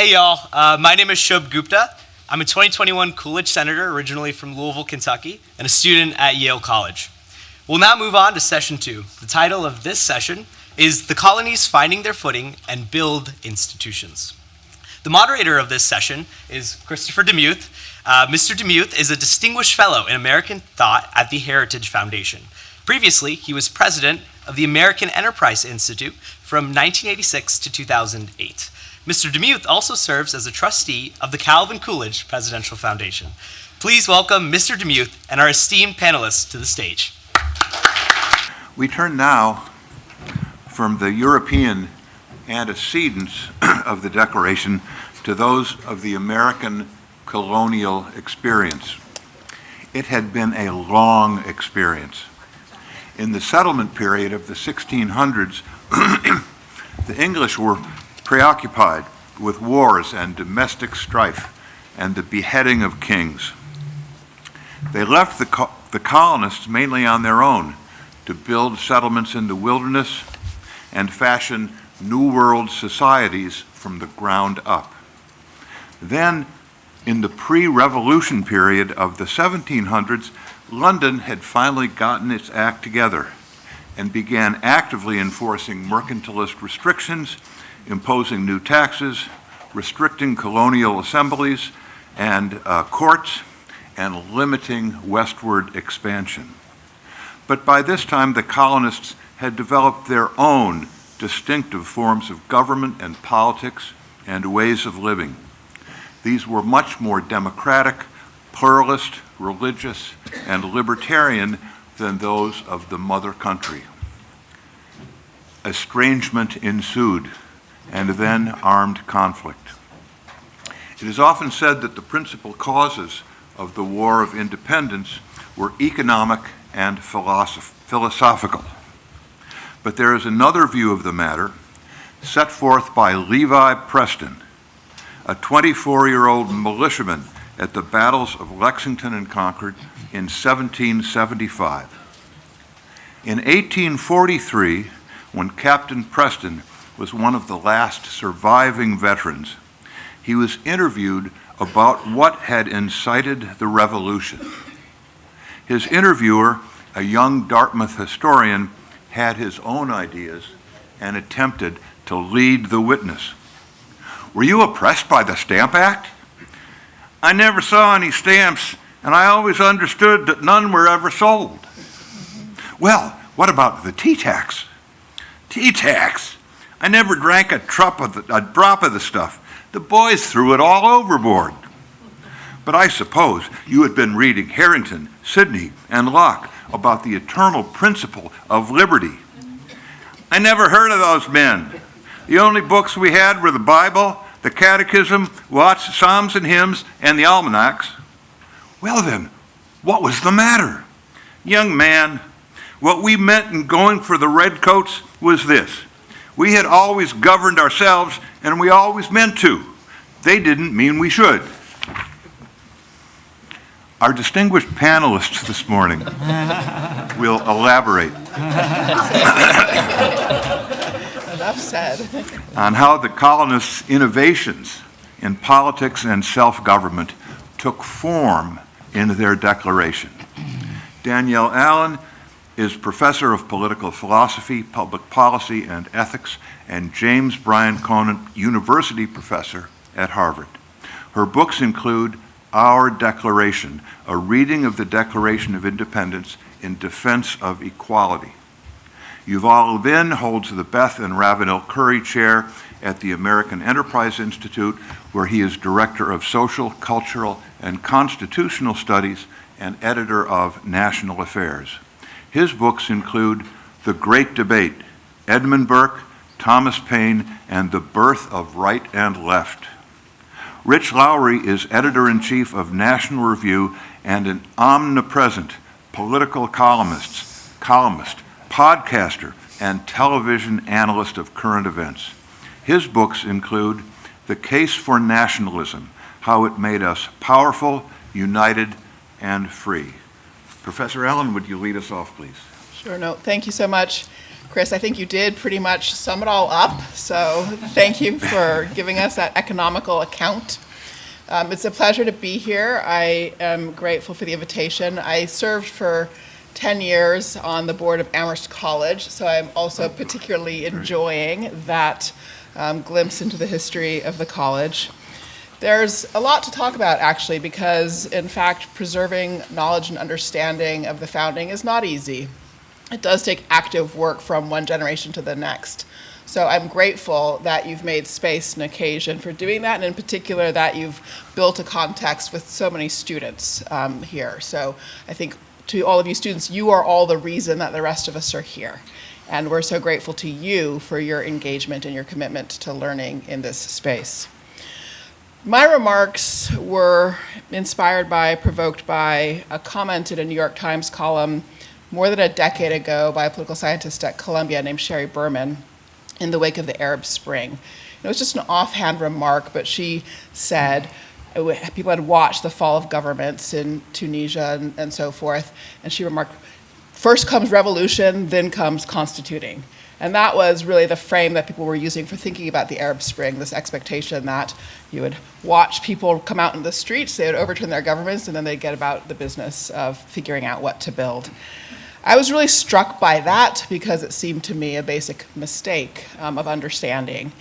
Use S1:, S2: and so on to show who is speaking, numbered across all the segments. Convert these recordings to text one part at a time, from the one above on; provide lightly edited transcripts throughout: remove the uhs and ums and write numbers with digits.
S1: Hey y'all, my name is Shubh Gupta. I'm a 2021 Coolidge Senator, originally from Louisville, Kentucky, and a student at Yale College. We'll now move on to session 2. The title of this session is The Colonies Finding Their Footing and Build Institutions. The moderator of this session is Christopher Demuth. Mr. Demuth is a distinguished fellow in American thought at the Heritage Foundation. Previously, he was president of the American Enterprise Institute from 1986 to 2008. Mr. Demuth also serves as a trustee of the Calvin Coolidge Presidential Foundation. Please welcome Mr. Demuth and our esteemed panelists to the stage.
S2: We turn now from the European antecedents of the Declaration to those of the American colonial experience. It had been a long experience. In the settlement period of the 1600s, the English were preoccupied with wars and domestic strife and the beheading of kings. They left the colonists mainly on their own to build settlements in the wilderness and fashion New World societies from the ground up. Then, in the pre-revolution period of the 1700s, London had finally gotten its act together and began actively enforcing mercantilist restrictions, imposing new taxes, restricting colonial assemblies and courts, and limiting westward expansion. But by this time, the colonists had developed their own distinctive forms of government and politics and ways of living. These were much more democratic, pluralist, religious, and libertarian than those of the mother country. Estrangement ensued, and then armed conflict. It is often said that the principal causes of the War of Independence were economic and philosophical. But there is another view of the matter set forth by Levi Preston, a 24-year-old militiaman at the battles of Lexington and Concord in 1775. In 1843, when Captain Preston was one of the last surviving veterans, he was interviewed about what had incited the revolution. His interviewer, a young Dartmouth historian, had his own ideas and attempted to lead the witness. "Were you oppressed by the Stamp Act?" "I never saw any stamps, and I always understood that none were ever sold." "Well, what about the tea tax?" "Tea tax? I never drank a drop of the stuff. The boys threw it all overboard." "But I suppose you had been reading Harrington, Sidney, and Locke about the eternal principle of liberty." "I never heard of those men. The only books we had were the Bible, the Catechism, Watts, Psalms and Hymns, and the almanacs." "Well then, what was the matter?" "Young man, what we meant in going for the redcoats was this. We had always governed ourselves, and we always meant to. They didn't mean we should." Our distinguished panelists this morning will elaborate
S3: Enough said.
S2: on how the colonists' innovations in politics and self-government took form in their declaration. Danielle Allen is professor of political philosophy, public policy, and ethics, and James Bryan Conant University professor at Harvard. Her books include Our Declaration, a reading of the Declaration of Independence in defense of equality. Yuval Levin holds the Beth and Ravenel Curry Chair at the American Enterprise Institute, where he is Director of Social, Cultural, and Constitutional Studies and editor of National Affairs. His books include The Great Debate, Edmund Burke, Thomas Paine, and The Birth of Right and Left. Rich Lowry is editor-in-chief of National Review and an omnipresent political columnist, podcaster, and television analyst of current events. His books include The Case for Nationalism, How It Made Us Powerful, United, and Free. Professor Allen, would you lead us off, please?
S3: Sure, no, thank you so much. Chris, I think you did pretty much sum it all up, so thank you for giving us that economical account. It's a pleasure to be here. I am grateful for the invitation. I served for 10 years on the board of Amherst College, so I'm also particularly enjoying that glimpse into the history of the college. There's a lot to talk about, actually, because, in fact, preserving knowledge and understanding of the founding is not easy. It does take active work from one generation to the next. So I'm grateful that you've made space and occasion for doing that, and in particular that you've built a context with so many students here. So I think to all of you students, you are all the reason that the rest of us are here. And we're so grateful to you for your engagement and your commitment to learning in this space. My remarks were inspired by, provoked by a comment in a New York Times column more than a decade ago by a political scientist at Columbia named Sherry Berman in the wake of the Arab Spring. It was just an offhand remark, but she said people had watched the fall of governments in Tunisia and so forth, and she remarked, first comes revolution, then comes constituting. And that was really the frame that people were using for thinking about the Arab Spring, this expectation that you would watch people come out in the streets, they would overturn their governments, and then they'd get about the business of figuring out what to build. I was really struck by that because it seemed to me a basic mistake of understanding,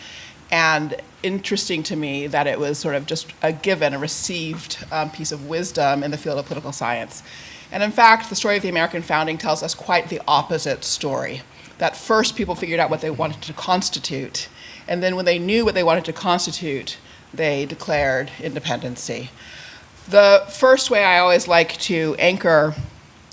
S3: and interesting to me that it was sort of just a given, a received piece of wisdom in the field of political science. And in fact, the story of the American founding tells us quite the opposite story. That first people figured out what they wanted to constitute, and then when they knew what they wanted to constitute, they declared independency. The first way I always like to anchor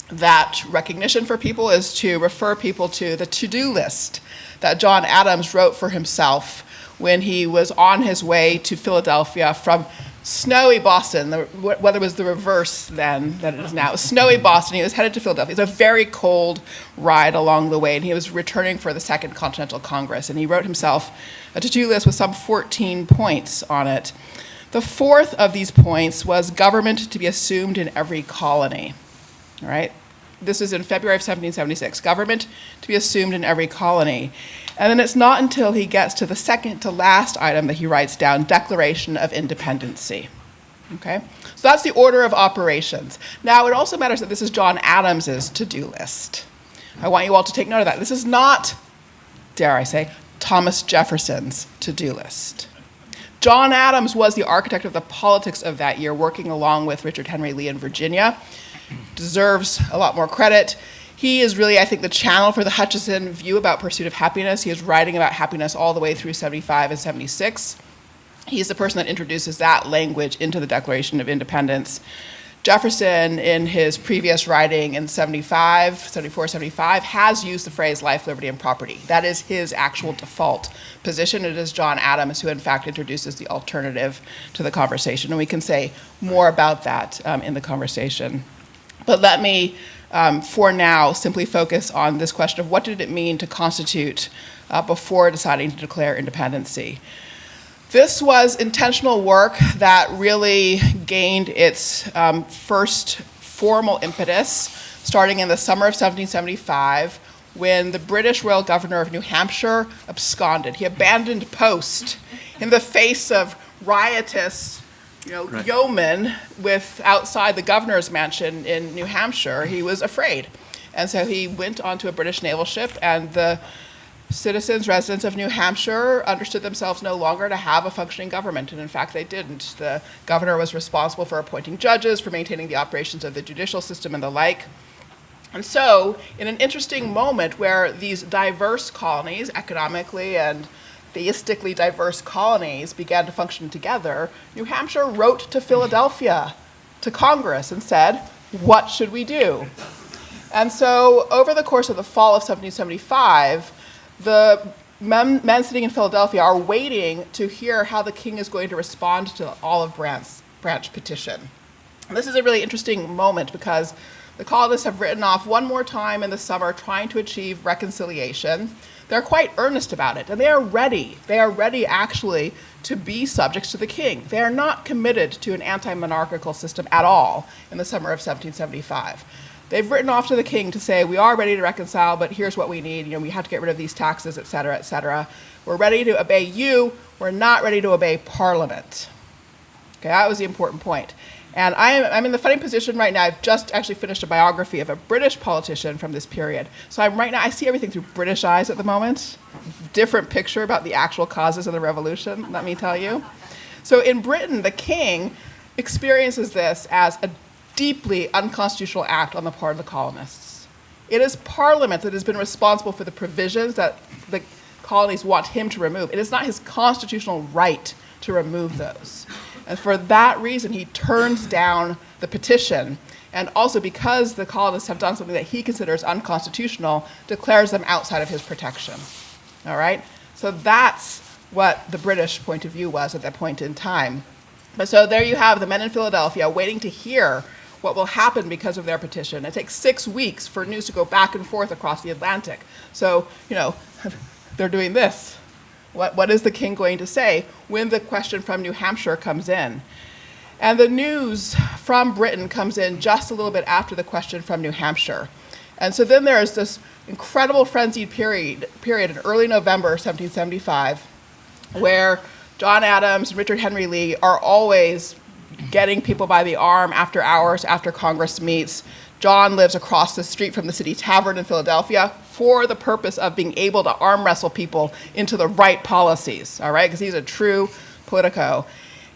S3: that recognition for people is to refer people to the to-do list that John Adams wrote for himself when he was on his way to Philadelphia from snowy Boston. The weather was the reverse then than it is now. It was snowy Boston. He was headed to Philadelphia. It was a very cold ride along the way, and he was returning for the Second Continental Congress. And he wrote himself a to-do list with some 14 points on it. The fourth of these points was government to be assumed in every colony. All right? This is in February of 1776. Government to be assumed in every colony. And then it's not until he gets to the second to last item that he writes down Declaration of Independency. Okay? So that's the order of operations. Now, it also matters that this is John Adams's to-do list. I want you all to take note of that. This is not, dare I say, Thomas Jefferson's to-do list. John Adams was the architect of the politics of that year, working along with Richard Henry Lee in Virginia. Deserves a lot more credit. He is really, I think, the channel for the Hutchison view about pursuit of happiness. He is writing about happiness all the way through 75 and 76. He's the person that introduces that language into the Declaration of Independence. Jefferson, in his previous writing in 74, 75, has used the phrase life, liberty, and property. That is his actual default position. It is John Adams who, in fact, introduces the alternative to the conversation. And we can say more about that in the conversation. But let me, for now, simply focus on this question of what did it mean to constitute before deciding to declare independency. This was intentional work that really gained its first formal impetus starting in the summer of 1775 when the British Royal Governor of New Hampshire absconded. He abandoned post in the face of riotous yeomen outside the governor's mansion in New Hampshire. He was afraid. And so he went onto a British naval ship, and the citizens, residents of New Hampshire understood themselves no longer to have a functioning government, and in fact they didn't. The governor was responsible for appointing judges, for maintaining the operations of the judicial system and the like. And so, in an interesting moment where these diverse colonies, economically and theistically diverse colonies, began to function together, New Hampshire wrote to Philadelphia, to Congress, and said, what should we do? And so, over the course of the fall of 1775, the men sitting in Philadelphia are waiting to hear how the king is going to respond to the Olive Branch petition. And this is a really interesting moment because the colonists have written off one more time in the summer trying to achieve reconciliation. They're quite earnest about it, and they are ready. They are ready, actually, to be subjects to the king. They are not committed to an anti-monarchical system at all in the summer of 1775. They've written off to the king to say, we are ready to reconcile, but here's what we need. We have to get rid of these taxes, et cetera, et cetera. We're ready to obey you. We're not ready to obey Parliament. Okay, that was the important point. And I'm in the funny position right now. I've just actually finished a biography of a British politician from this period. So I see everything through British eyes at the moment. Different picture about the actual causes of the revolution, let me tell you. So in Britain, the king experiences this as a deeply unconstitutional act on the part of the colonists. It is Parliament that has been responsible for the provisions that the colonies want him to remove. It is not his constitutional right to remove those. And for that reason, he turns down the petition. And also because the colonists have done something that he considers unconstitutional, declares them outside of his protection. All right? So that's what the British point of view was at that point in time. But so there you have the men in Philadelphia waiting to hear what will happen because of their petition. It takes 6 weeks for news to go back and forth across the Atlantic. So, they're doing this. What is the king going to say when the question from New Hampshire comes in? And the news from Britain comes in just a little bit after the question from New Hampshire. And so then there is this incredible frenzied period in early November 1775 where John Adams and Richard Henry Lee are always getting people by the arm after hours after Congress meets. John lives across the street from the City Tavern in Philadelphia for the purpose of being able to arm wrestle people into the right policies, all right? Because he's a true politico.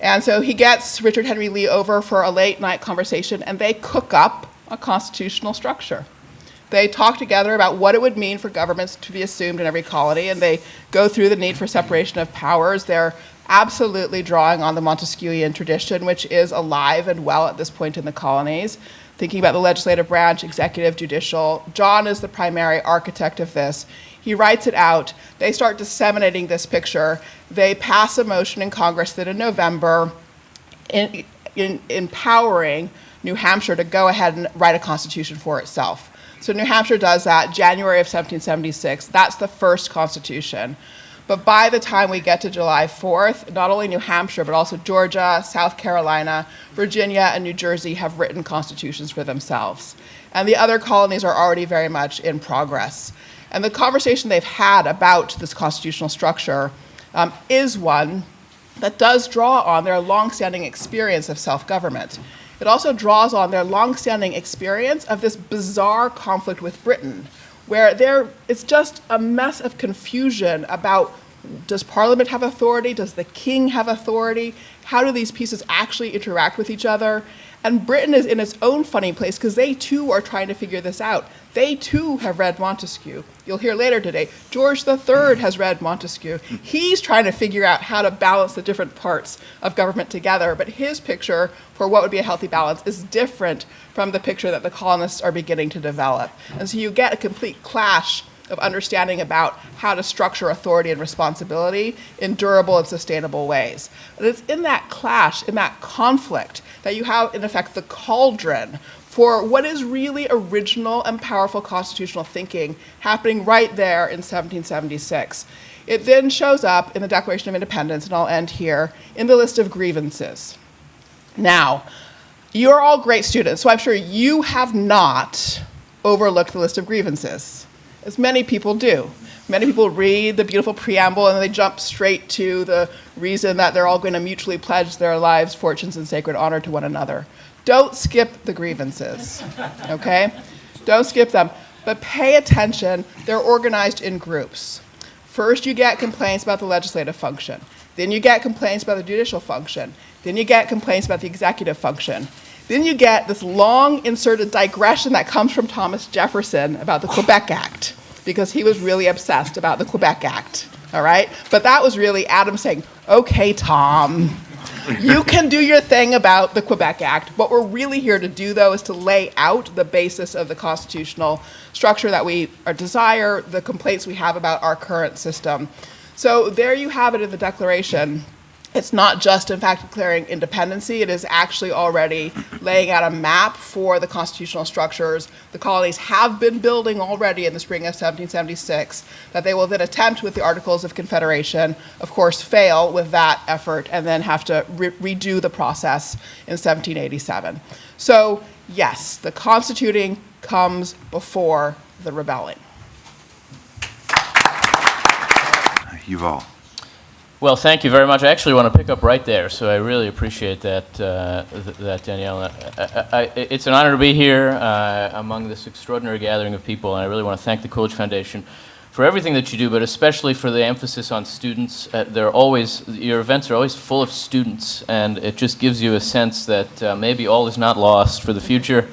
S3: And so he gets Richard Henry Lee over for a late night conversation, and they cook up a constitutional structure. They talk together about what it would mean for governments to be assumed in every colony, and they go through the need for separation of powers. They're absolutely drawing on the Montesquieuian tradition, which is alive and well at this point in the colonies, thinking about the legislative branch, executive, judicial. John is the primary architect of this. He writes it out. They start disseminating this picture. They pass a motion in Congress that in November, empowering New Hampshire to go ahead and write a constitution for itself. So New Hampshire does that, January of 1776. That's the first constitution. But by the time we get to July 4th, not only New Hampshire, but also Georgia, South Carolina, Virginia, and New Jersey have written constitutions for themselves. And the other colonies are already very much in progress. And the conversation they've had about this constitutional structure is one that does draw on their longstanding experience of self-government. It also draws on their longstanding experience of this bizarre conflict with Britain, where it's just a mess of confusion about, does Parliament have authority? Does the king have authority? How do these pieces actually interact with each other? And Britain is in its own funny place because they too are trying to figure this out. They too have read Montesquieu. You'll hear later today, George III has read Montesquieu. He's trying to figure out how to balance the different parts of government together, but his picture for what would be a healthy balance is different from the picture that the colonists are beginning to develop. And so you get a complete clash of understanding about how to structure authority and responsibility in durable and sustainable ways. And it's in that clash, in that conflict, that you have, in effect, the cauldron for what is really original and powerful constitutional thinking happening right there in 1776. It then shows up in the Declaration of Independence, and I'll end here, in the list of grievances. Now, you're all great students, so I'm sure you have not overlooked the list of grievances, as many people do. Many people read the beautiful preamble and they jump straight to the reason that they're all going to mutually pledge their lives, fortunes, and sacred honor to one another. Don't skip the grievances, okay? Don't skip them. But pay attention. They're organized in groups. First, you get complaints about the legislative function. Then you get complaints about the judicial function. Then you get complaints about the executive function. Then you get this long inserted digression that comes from Thomas Jefferson about the Quebec Act, because he was really obsessed about the Quebec Act, all right? But that was really Adam saying, okay, Tom, you can do your thing about the Quebec Act. What we're really here to do, though, is to lay out the basis of the constitutional structure that we desire, the complaints we have about our current system. So there you have it in the Declaration. It's not just, in fact, declaring independency. It is actually already laying out a map for the constitutional structures the colonies have been building already in the spring of 1776, that they will then attempt with the Articles of Confederation, of course, fail with that effort, and then have to redo the process in 1787. So, yes, the constituting comes before the rebelling.
S2: Yuval.
S4: Well, thank you very much. I actually want to pick up right there, so I really appreciate that, that Danielle. It's an honor to be here among this extraordinary gathering of people, and I really want to thank the Coolidge Foundation for everything that you do, but especially for the emphasis on students. Your events are always full of students, and it just gives you a sense that maybe all is not lost for the future.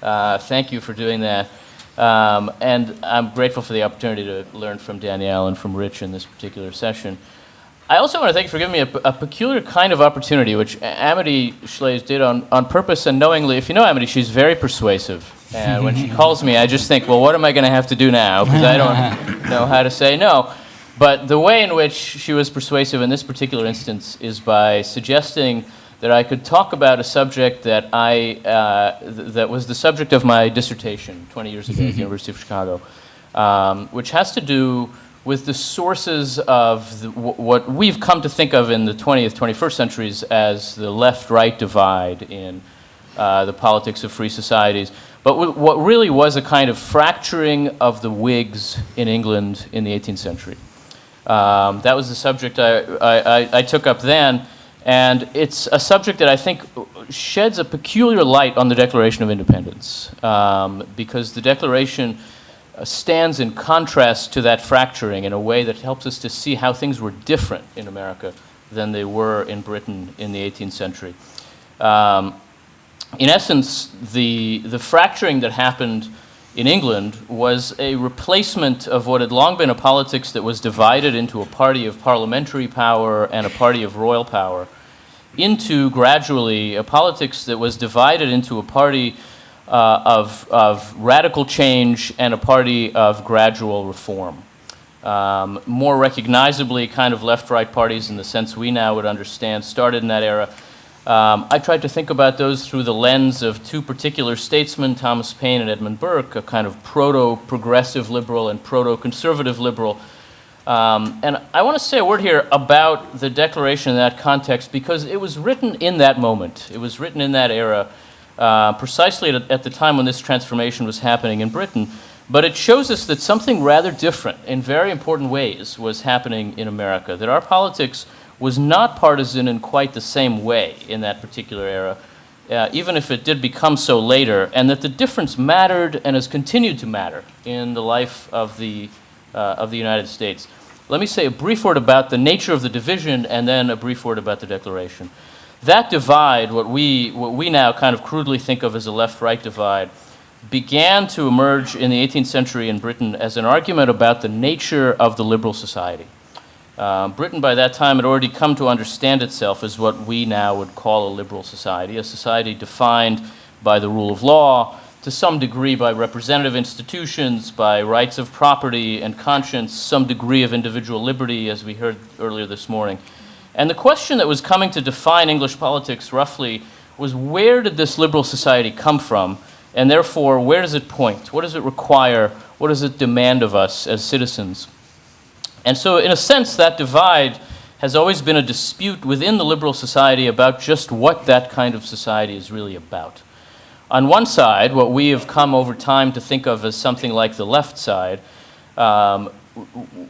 S4: Thank you for doing that. And I'm grateful for the opportunity to learn from Danielle and from Rich in this particular session. I also want to thank you for giving me a peculiar kind of opportunity, which Amity Schlaze did on purpose and knowingly. If you know Amity, she's very persuasive. And when she calls me, I just think, well, what am I going to have to do now? Because I don't know how to say no. But the way in which she was persuasive in this particular instance is by suggesting that I could talk about a subject that that was the subject of my dissertation 20 years ago at the University of Chicago, which has to do with the sources of what we've come to think of in the 20th, 21st centuries as the left-right divide in the politics of free societies. But what really was a kind of fracturing of the Whigs in England in the 18th century. That was the subject I took up then, and it's a subject that I think sheds a peculiar light on the Declaration of Independence, because the Declaration stands in contrast to that fracturing in a way that helps us to see how things were different in America than they were in Britain in the 18th century. In essence, the fracturing that happened in England was a replacement of what had long been a politics that was divided into a party of parliamentary power and a party of royal power, into gradually a politics that was divided into a party of radical change and a party of gradual reform. More recognizably, kind of left-right parties in the sense we now would understand started in that era. I tried to think about those through the lens of two particular statesmen, Thomas Paine and Edmund Burke, a kind of proto-progressive liberal and proto-conservative liberal. And I want to say a word here about the Declaration in that context because it was written in that moment. It was written in that era, precisely at the time when this transformation was happening in Britain. But it shows us that something rather different in very important ways was happening in America, that our politics was not partisan in quite the same way in that particular era, even if it did become so later, and that the difference mattered and has continued to matter in the life of the United States. Let me say a brief word about the nature of the division and then a brief word about the Declaration. That divide, what we now kind of crudely think of as a left-right divide, began to emerge in the 18th century in Britain as an argument about the nature of the liberal society. Britain by that time had already come to understand itself as what we now would call a liberal society, a society defined by the rule of law, to some degree by representative institutions, by rights of property and conscience, some degree of individual liberty, as we heard earlier this morning. And the question that was coming to define English politics roughly was, where did this liberal society come from? And therefore, where does it point? What does it require? What does it demand of us as citizens? And so, in a sense, that divide has always been a dispute within the liberal society about just what that kind of society is really about. On one side, what we have come over time to think of as something like the left side,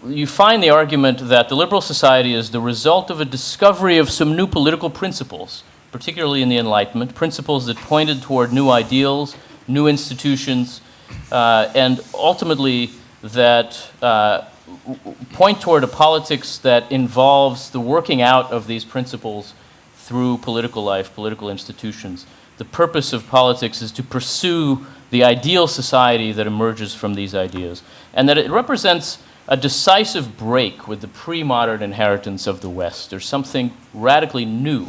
S4: you find the argument that the liberal society is the result of a discovery of some new political principles, particularly in the Enlightenment, principles that pointed toward new ideals, new institutions, and ultimately that point toward a politics that involves the working out of these principles through political life, political institutions. The purpose of politics is to pursue the ideal society that emerges from these ideas, and that it represents a decisive break with the pre-modern inheritance of the West. There's something radically new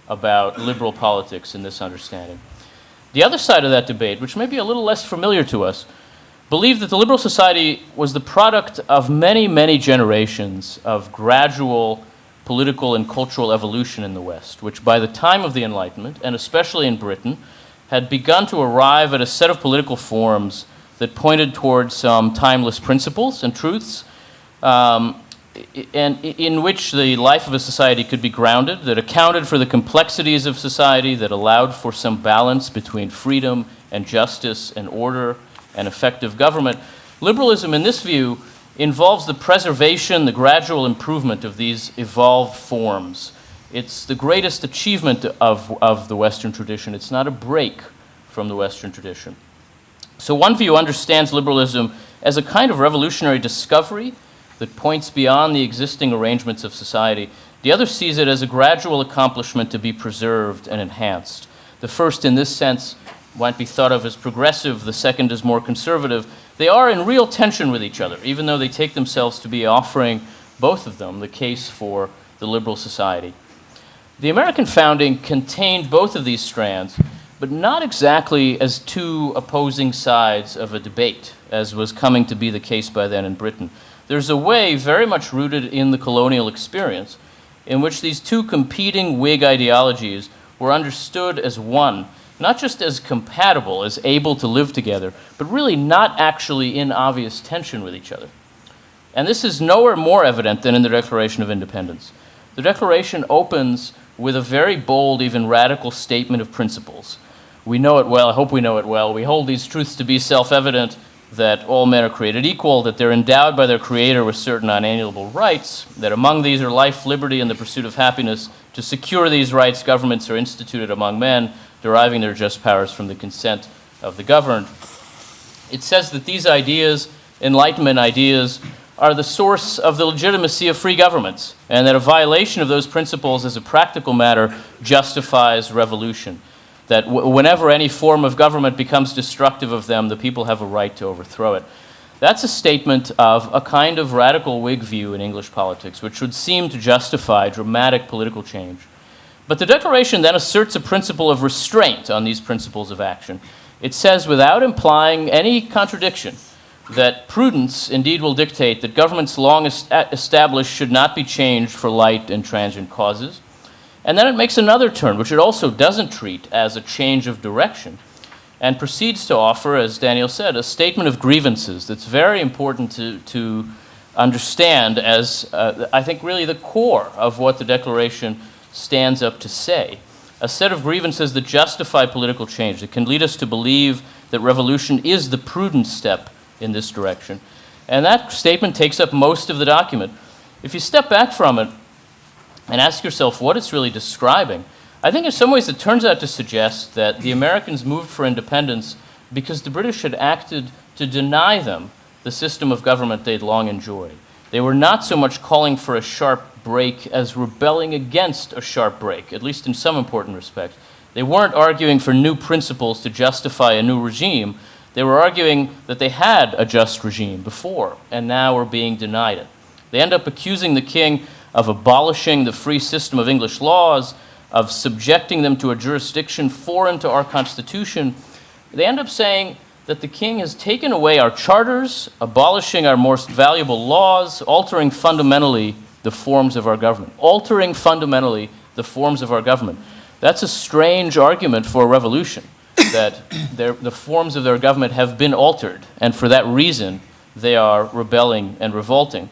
S4: about liberal politics in this understanding. The other side of that debate, which may be a little less familiar to us, believed that the liberal society was the product of many, many generations of gradual political and cultural evolution in the West, which by the time of the Enlightenment, and especially in Britain, had begun to arrive at a set of political forms that pointed towards some timeless principles and truths, and in which the life of a society could be grounded, that accounted for the complexities of society, that allowed for some balance between freedom and justice and order and effective government. Liberalism, in this view, involves the preservation, the gradual improvement of these evolved forms. It's the greatest achievement of the Western tradition. It's not a break from the Western tradition. So one view understands liberalism as a kind of revolutionary discovery that points beyond the existing arrangements of society. The other sees it as a gradual accomplishment to be preserved and enhanced. The first, in this sense, might be thought of as progressive, the second as more conservative. They are in real tension with each other, even though they take themselves to be offering, both of them, the case for the liberal society. The American founding contained both of these strands, but not exactly as two opposing sides of a debate, as was coming to be the case by then in Britain. There's a way very much rooted in the colonial experience in which these two competing Whig ideologies were understood as one, not just as compatible, as able to live together, but really not actually in obvious tension with each other. And this is nowhere more evident than in the Declaration of Independence. The Declaration opens with a very bold, even radical statement of principles. We know it well, I hope we know it well. We hold these truths to be self-evident, that all men are created equal, that they're endowed by their Creator with certain unalienable rights, that among these are life, liberty, and the pursuit of happiness. To secure these rights, governments are instituted among men, deriving their just powers from the consent of the governed. It says that these ideas, Enlightenment ideas, are the source of the legitimacy of free governments, and that a violation of those principles as a practical matter justifies revolution. That whenever any form of government becomes destructive of them, the people have a right to overthrow it. That's a statement of a kind of radical Whig view in English politics, which would seem to justify dramatic political change. But the Declaration then asserts a principle of restraint on these principles of action. It says, without implying any contradiction, that prudence indeed will dictate that governments long established should not be changed for light and transient causes. And then it makes another turn, which it also doesn't treat as a change of direction, and proceeds to offer, as Daniel said, a statement of grievances that's very important to understand as, I think, really the core of what the Declaration stands up to say. A set of grievances that justify political change, that can lead us to believe that revolution is the prudent step in this direction. And that statement takes up most of the document. If you step back from it, and ask yourself what it's really describing, I think in some ways it turns out to suggest that the Americans moved for independence because the British had acted to deny them the system of government they'd long enjoyed. They were not so much calling for a sharp break as rebelling against a sharp break, at least in some important respects. They weren't arguing for new principles to justify a new regime. They were arguing that they had a just regime before, and now were being denied it. They end up accusing the king of abolishing the free system of English laws, of subjecting them to a jurisdiction foreign to our Constitution. They end up saying that the king has taken away our charters, abolishing our most valuable laws, altering fundamentally the forms of our government. Altering fundamentally the forms of our government. That's a strange argument for a revolution, that the forms of their government have been altered, and for that reason they are rebelling and revolting.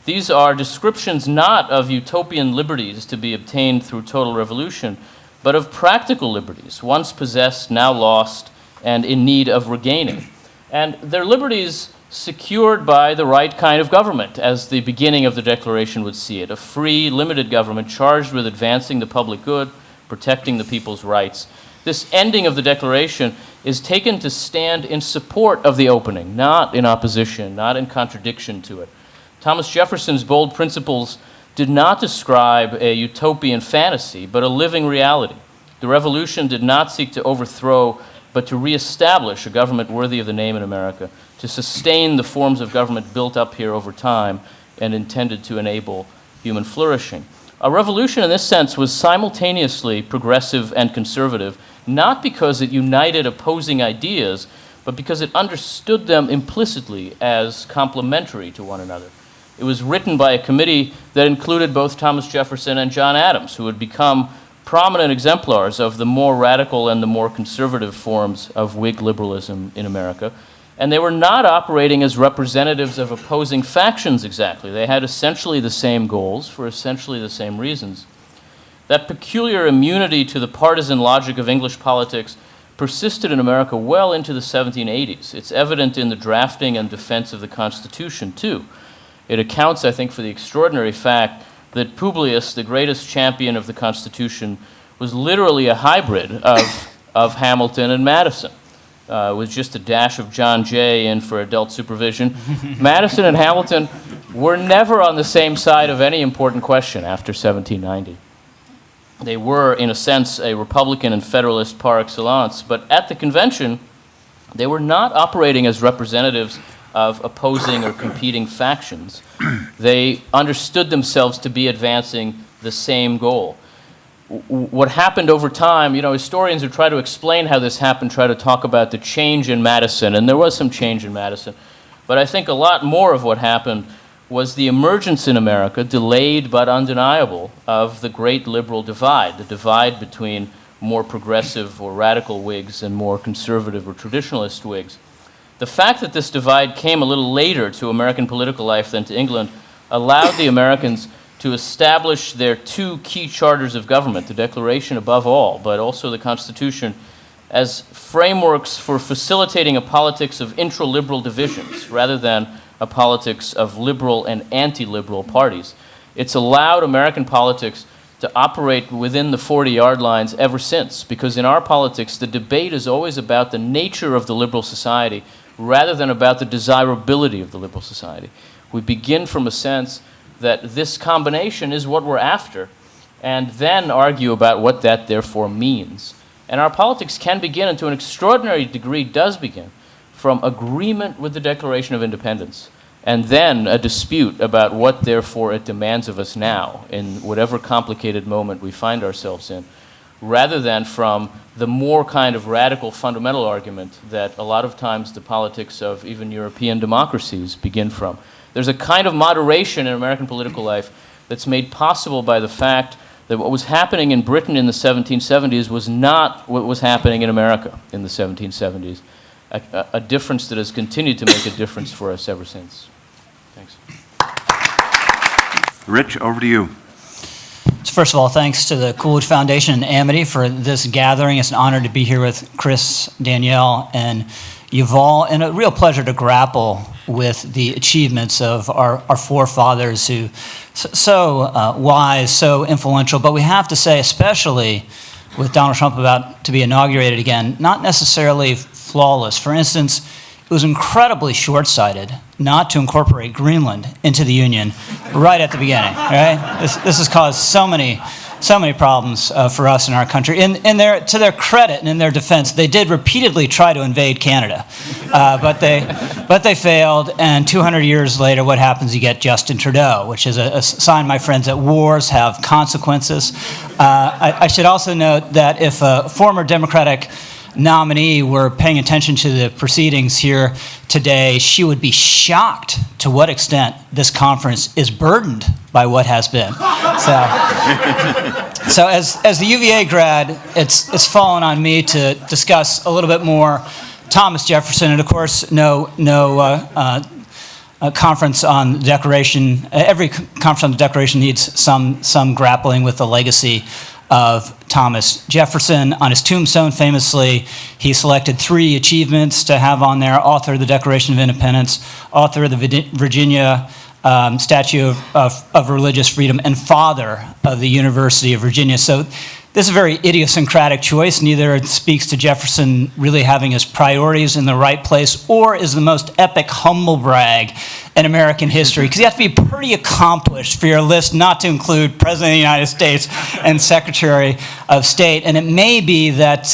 S4: These are descriptions not of utopian liberties to be obtained through total revolution, but of practical liberties, once possessed, now lost, and in need of regaining. And they're liberties secured by the right kind of government, as the beginning of the Declaration would see it, a free, limited government charged with advancing the public good, protecting the people's rights. This ending of the Declaration is taken to stand in support of the opening, not in opposition, not in contradiction to it. Thomas Jefferson's bold principles did not describe a utopian fantasy, but a living reality. The revolution did not seek to overthrow, but to reestablish a government worthy of the name in America, to sustain the forms of government built up here over time and intended to enable human flourishing. A revolution in this sense was simultaneously progressive and conservative, not because it united opposing ideas, but because it understood them implicitly as complementary to one another. It was written by a committee that included both Thomas Jefferson and John Adams, who had become prominent exemplars of the more radical and the more conservative forms of Whig liberalism in America. And they were not operating as representatives of opposing factions exactly. They had essentially the same goals for essentially the same reasons. That peculiar immunity to the partisan logic of English politics persisted in America well into the 1780s. It's evident in the drafting and defense of the Constitution, too. It accounts, I think, for the extraordinary fact that Publius, the greatest champion of the Constitution, was literally a hybrid of Hamilton and Madison, with just a dash of John Jay in for adult supervision. Madison and Hamilton were never on the same side of any important question after 1790. They were, in a sense, a Republican and Federalist par excellence, but at the convention, they were not operating as representatives of opposing or competing factions. They understood themselves to be advancing the same goal. What happened over time, historians who try to explain how this happened try to talk about the change in Madison, and there was some change in Madison, but I think a lot more of what happened was the emergence in America, delayed but undeniable, of the great liberal divide, the divide between more progressive or radical Whigs and more conservative or traditionalist Whigs. The fact that this divide came a little later to American political life than to England allowed the Americans to establish their two key charters of government, the Declaration above all, but also the Constitution, as frameworks for facilitating a politics of intra-liberal divisions rather than a politics of liberal and anti-liberal parties. It's allowed American politics to operate within the 40-yard lines ever since, because in our politics, the debate is always about the nature of the liberal society rather than about the desirability of the liberal society. We begin from a sense that this combination is what we're after, and then argue about what that therefore means. And our politics can begin, and to an extraordinary degree does begin, from agreement with the Declaration of Independence, and then a dispute about what therefore it demands of us now, in whatever complicated moment we find ourselves in, rather than from the more kind of radical fundamental argument that a lot of times the politics of even European democracies begin from. There's a kind of moderation in American political life that's made possible by the fact that what was happening in Britain in the 1770s was not what was happening in America in the 1770s, a difference that has continued to make a difference for us ever since. Thanks.
S2: Rich, over to you.
S5: So first of all, thanks to the Coolidge Foundation and Amity for this gathering. It's an honor to be here with Chris, Danielle, and Yuval, and a real pleasure to grapple with the achievements of our forefathers who so wise, so influential, but we have to say, especially with Donald Trump about to be inaugurated again, not necessarily flawless. For instance, it was incredibly short-sighted not to incorporate Greenland into the Union right at the beginning, right? This has caused so many problems for us in our country. To their credit and in their defense, they did repeatedly try to invade Canada, but they failed. And 200 years later, what happens? You get Justin Trudeau, which is a sign, my friends, that wars have consequences. I should also note that if a former Democratic nominee were paying attention to the proceedings here today, she would be shocked to what extent this conference is burdened by what has been. So as the UVA grad, it's fallen on me to discuss a little bit more Thomas Jefferson, and of course, no conference on the Declaration. Every conference on the Declaration needs some grappling with the legacy of Thomas Jefferson. On his tombstone, famously, he selected 3 achievements to have on there: author of the Declaration of Independence, author of the Virginia Statue of Religious Freedom, and father of the University of Virginia. So this is a very idiosyncratic choice. Neither it speaks to Jefferson really having his priorities in the right place, or is the most epic humble brag in American history, because you have to be pretty accomplished for your list not to include President of the United States and Secretary of State. And it may be that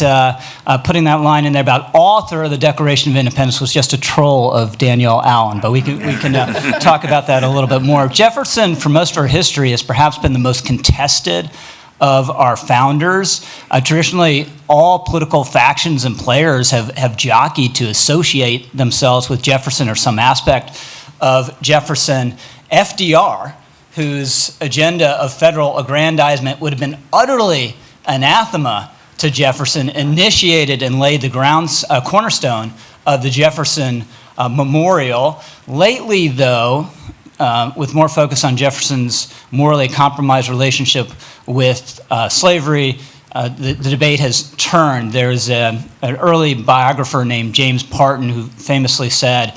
S5: putting that line in there about author of the Declaration of Independence was just a troll of Danielle Allen, but we can talk about that a little bit more. Jefferson, for most of our history, has perhaps been the most contested of our founders. Traditionally, all political factions and players have jockeyed to associate themselves with Jefferson or some aspect of Jefferson. FDR, whose agenda of federal aggrandizement would have been utterly anathema to Jefferson, initiated and laid the cornerstone of the Jefferson Memorial. Lately, though, with more focus on Jefferson's morally compromised relationship with slavery, the debate has turned. There's an early biographer named James Parton who famously said,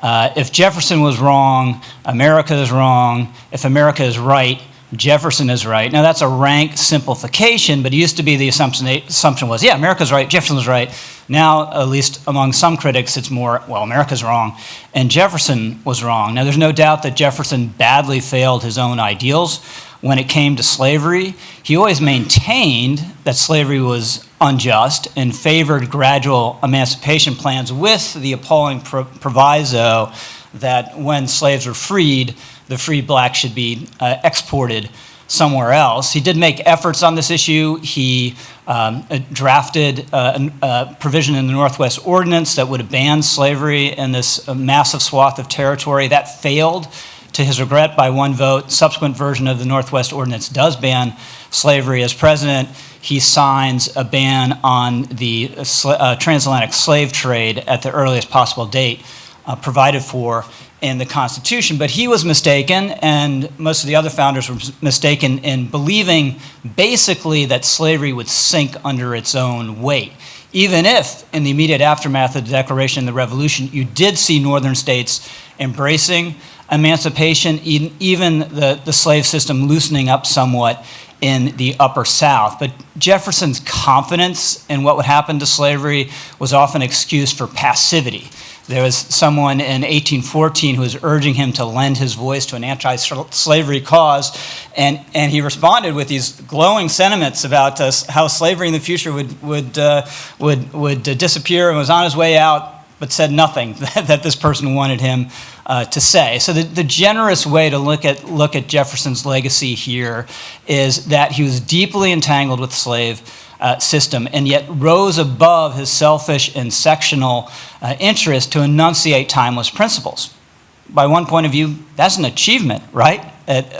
S5: if Jefferson was wrong, America is wrong. If America is right, Jefferson is right. Now, that's a rank simplification, but it used to be the assumption was, yeah, America's right, Jefferson was right. Now, at least among some critics, it's more, well, America's wrong, and Jefferson was wrong. Now, there's no doubt that Jefferson badly failed his own ideals when it came to slavery. He always maintained that slavery was unjust and favored gradual emancipation plans with the appalling proviso that when slaves were freed, the freed blacks should be exported somewhere else. He did make efforts on this issue. He drafted a provision in the Northwest Ordinance that would have banned slavery in this massive swath of territory. That failed, to his regret, by one vote. Subsequent version of the Northwest Ordinance does ban slavery. As president, he signs a ban on the transatlantic slave trade at the earliest possible date provided for in the Constitution. But he was mistaken, and most of the other founders were mistaken in believing basically that slavery would sink under its own weight. Even if, in the immediate aftermath of the Declaration and the Revolution, you did see northern states embracing emancipation, even the slave system loosening up somewhat in the Upper South. But Jefferson's confidence in what would happen to slavery was often excused for passivity. There was someone in 1814 who was urging him to lend his voice to an anti-slavery cause, and he responded with these glowing sentiments about how slavery in the future would disappear, and was on his way out, but said nothing that this person wanted him to say. So the generous way to look at Jefferson's legacy here is that he was deeply entangled with the slave system, and yet rose above his selfish and sectional interest to enunciate timeless principles. By one point of view, that's an achievement, right?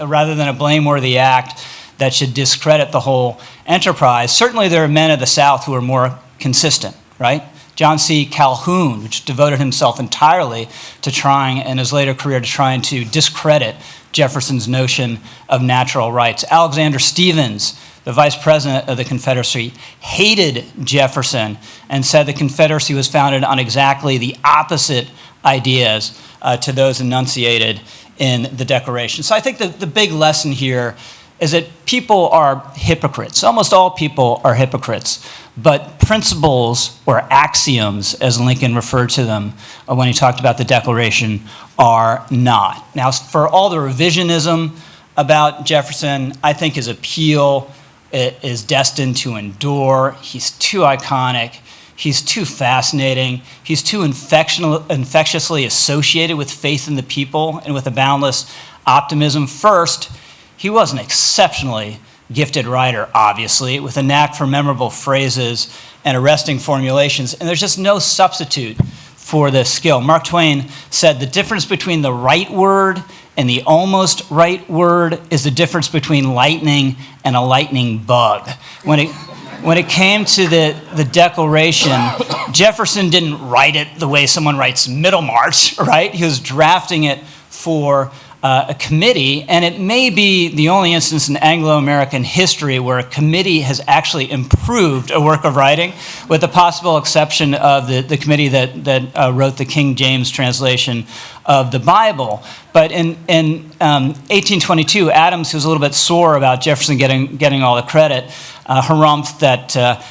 S5: Rather than a blameworthy act that should discredit the whole enterprise. Certainly there are men of the South who are more consistent, right? John C. Calhoun, which devoted himself entirely to trying, in his later career, to trying to discredit Jefferson's notion of natural rights. Alexander Stephens, the vice president of the Confederacy, hated Jefferson and said the Confederacy was founded on exactly the opposite ideas to those enunciated in the Declaration. So I think the big lesson here is that people are hypocrites. Almost all people are hypocrites. But principles, or axioms, as Lincoln referred to them when he talked about the Declaration, are not. Now, for all the revisionism about Jefferson, I think his appeal is destined to endure. He's too iconic. He's too fascinating. He's too infectiously associated with faith in the people and with a boundless optimism. First, he was an exceptionally gifted writer, obviously, with a knack for memorable phrases and arresting formulations, and there's just no substitute for this skill. Mark Twain said the difference between the right word and the almost right word is the difference between lightning and a lightning bug. When it came to the Declaration, Jefferson didn't write it the way someone writes Middlemarch, right? He was drafting it for a committee, and it may be the only instance in Anglo-American history where a committee has actually improved a work of writing, with the possible exception of the committee that wrote the King James translation of the Bible. But in 1822, Adams, who was a little bit sore about Jefferson getting all the credit, harumphed that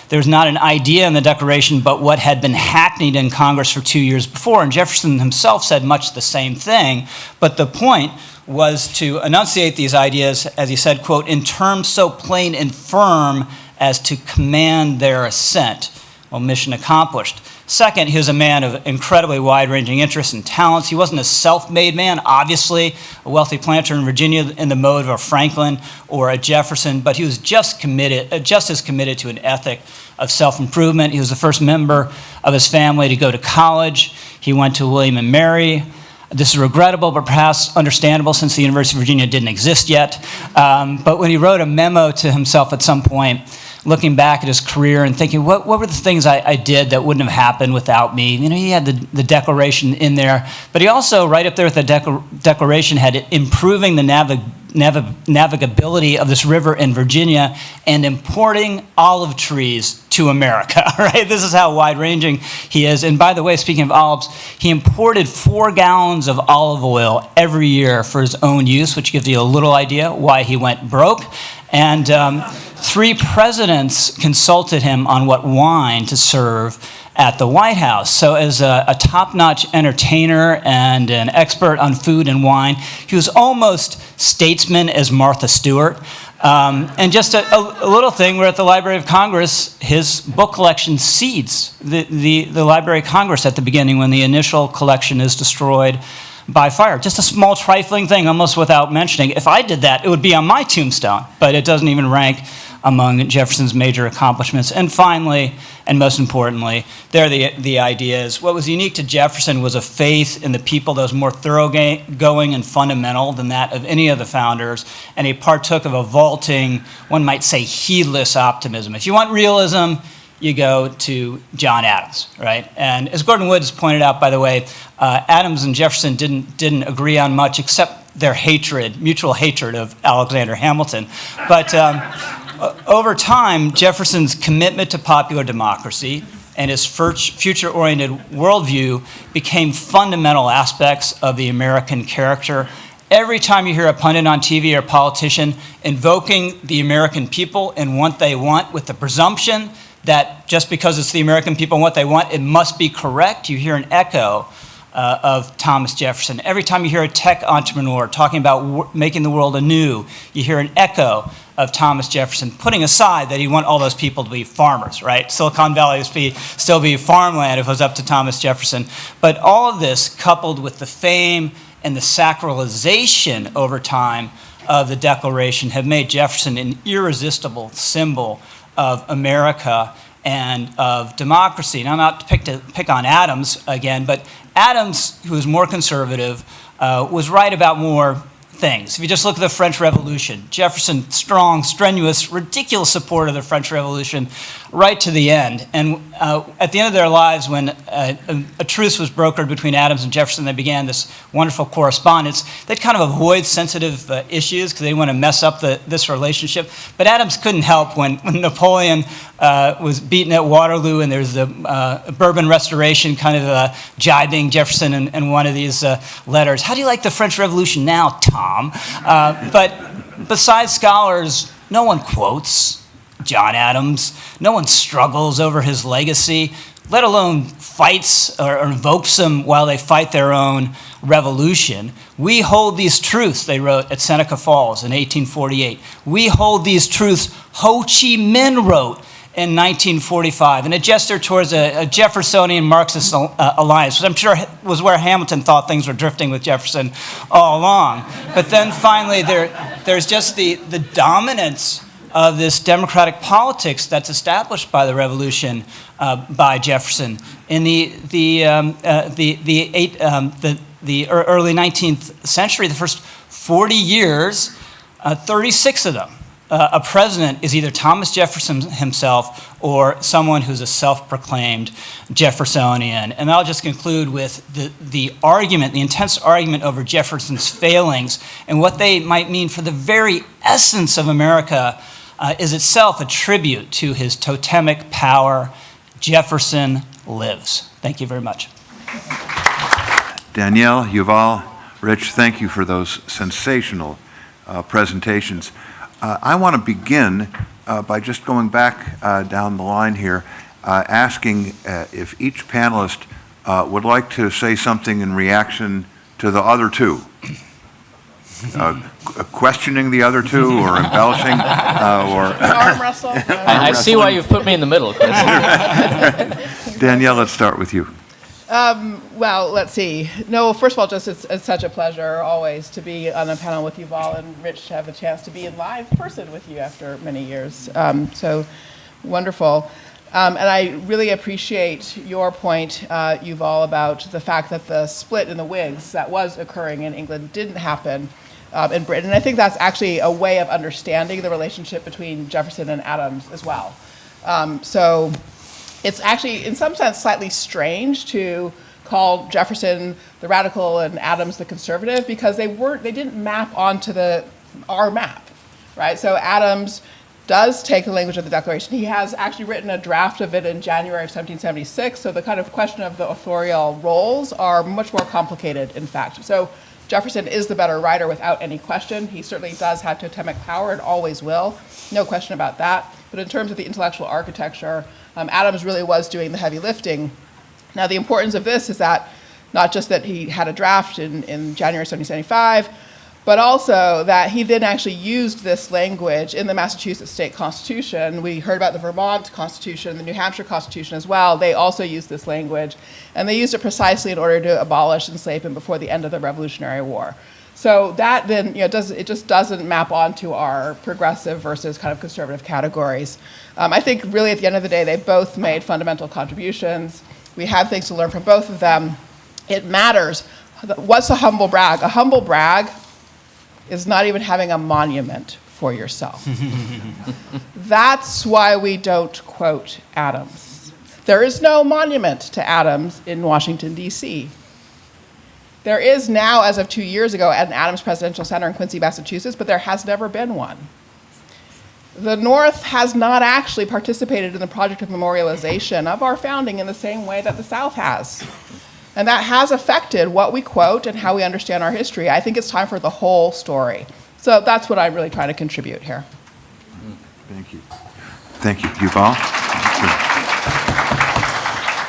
S5: there was not an idea in the Declaration but what had been hackneyed in Congress for 2 years before. And Jefferson himself said much the same thing. But the point was to enunciate these ideas, as he said, quote, in terms so plain and firm as to command their assent. Well, mission accomplished. Second, he was a man of incredibly wide-ranging interests and talents. He wasn't a self-made man, obviously, a wealthy planter in Virginia in the mode of a Franklin or a Jefferson, but he was just as committed to an ethic of self-improvement. He was the first member of his family to go to college. He went to William and Mary. This is regrettable, but perhaps understandable since the University of Virginia didn't exist yet. But when he wrote a memo to himself at some point, looking back at his career and thinking, what were the things I did that wouldn't have happened without me? You know, he had the Declaration in there, but he also, right up there with the Declaration, had improving the navigability of this river in Virginia and importing olive trees to America, right? This is how wide-ranging he is. And by the way, speaking of olives, he imported 4 gallons of olive oil every year for his own use, which gives you a little idea why he went broke. And 3 presidents consulted him on what wine to serve at the White House. So as a top-notch entertainer and an expert on food and wine, he was almost statesman as Martha Stewart. And just a little thing, we're at the Library of Congress, his book collection seeds the Library of Congress at the beginning when the initial collection is destroyed by fire. Just a small trifling thing, almost without mentioning. If I did that, it would be on my tombstone, but it doesn't even rank among Jefferson's major accomplishments. And finally, and most importantly, there are the ideas. What was unique to Jefferson was a faith in the people that was more thoroughgoing and fundamental than that of any of the founders, and he partook of a vaulting, one might say, heedless optimism. If you want realism, you go to John Adams, right? And as Gordon Woods pointed out, by the way, Adams and Jefferson didn't agree on much except their mutual hatred of Alexander Hamilton. But over time, Jefferson's commitment to popular democracy and his future-oriented worldview became fundamental aspects of the American character. Every time you hear a pundit on TV or a politician invoking the American people and what they want with the presumption that just because it's the American people and what they want, it must be correct, you hear an echo of Thomas Jefferson. Every time you hear a tech entrepreneur talking about making the world anew, you hear an echo of Thomas Jefferson, putting aside that he want all those people to be farmers, right? Silicon Valley would still be farmland if it was up to Thomas Jefferson. But all of this, coupled with the fame and the sacralization over time of the Declaration, have made Jefferson an irresistible symbol of America and of democracy. Now, not to pick on Adams again, but Adams, who was more conservative, was right about more things. If you just look at the French Revolution, Jefferson, strong, strenuous, ridiculous support of the French Revolution right to the end. And at the end of their lives, when a truce was brokered between Adams and Jefferson, they began this wonderful correspondence. They'd kind of avoid sensitive issues because they didn't want to mess up this relationship. But Adams couldn't help when Napoleon was beaten at Waterloo, and there's the Bourbon Restoration kind of jibing Jefferson in one of these letters. How do you like the French Revolution now, Tom? But besides scholars, no one quotes John Adams. No one struggles over his legacy, let alone fights or invokes them while they fight their own revolution. We hold these truths, they wrote at Seneca Falls in 1848. We hold these truths, Ho Chi Minh wrote in 1945, and a gesture towards a Jeffersonian Marxist alliance, which I'm sure was where Hamilton thought things were drifting with Jefferson all along. But then finally, there's just the dominance of this democratic politics that's established by the Revolution by Jefferson. In the early 19th century, the first 40 years, 36 of them, a president is either Thomas Jefferson himself or someone who's a self-proclaimed Jeffersonian. And I'll just conclude with the argument, the intense argument over Jefferson's failings and what they might mean for the very essence of America is itself a tribute to his totemic power. Jefferson lives. Thank you very much.
S2: Danielle, Yuval, Rich, thank you for those sensational presentations. I want to begin by just going back down the line here, asking if each panelist would like to say something in reaction to the other two. Questioning the other two or embellishing or
S3: Arm wrestle.
S4: I see why you've put me in the middle, Chris.
S2: Danielle, let's start with you.
S3: Well, let's see. No, first of all, just it's such a pleasure always to be on a panel with Yuval, and Rich to have the chance to be in live person with you after many years. So wonderful. And I really appreciate your point, Yuval, about the fact that the split in the Whigs that was occurring in England didn't happen in Britain. And I think that's actually a way of understanding the relationship between Jefferson and Adams as well. So it's actually, in some sense, slightly strange to call Jefferson the radical and Adams the conservative, because they didn't map onto our map, right? So Adams does take the language of the Declaration. He has actually written a draft of it in January of 1776, so the kind of question of the authorial roles are much more complicated, in fact. So Jefferson is the better writer without any question. He certainly does have totemic power and always will, no question about that. But in terms of the intellectual architecture, Adams really was doing the heavy lifting. Now, the importance of this is that not just that he had a draft in January 1775, but also that he then actually used this language in the Massachusetts state constitution. We heard about the Vermont Constitution, the New Hampshire Constitution as well. They also used this language, and they used it precisely in order to abolish enslavement before the end of the Revolutionary War. So that then, it just doesn't map onto our progressive versus kind of conservative categories. I think really at the end of the day, they both made fundamental contributions. We have things to learn from both of them. It matters. What's a humble brag? A humble brag is not even having a monument for yourself. That's why we don't quote Adams. There is no monument to Adams in Washington, D.C. There is now, as of 2 years ago, at an Adams Presidential Center in Quincy, Massachusetts, but there has never been one. The North has not actually participated in the project of memorialization of our founding in the same way that the South has. And that has affected what we quote and how we understand our history. I think it's time for the whole story. So that's what I'm really trying to contribute here.
S2: Thank you. Thank you. Yuval?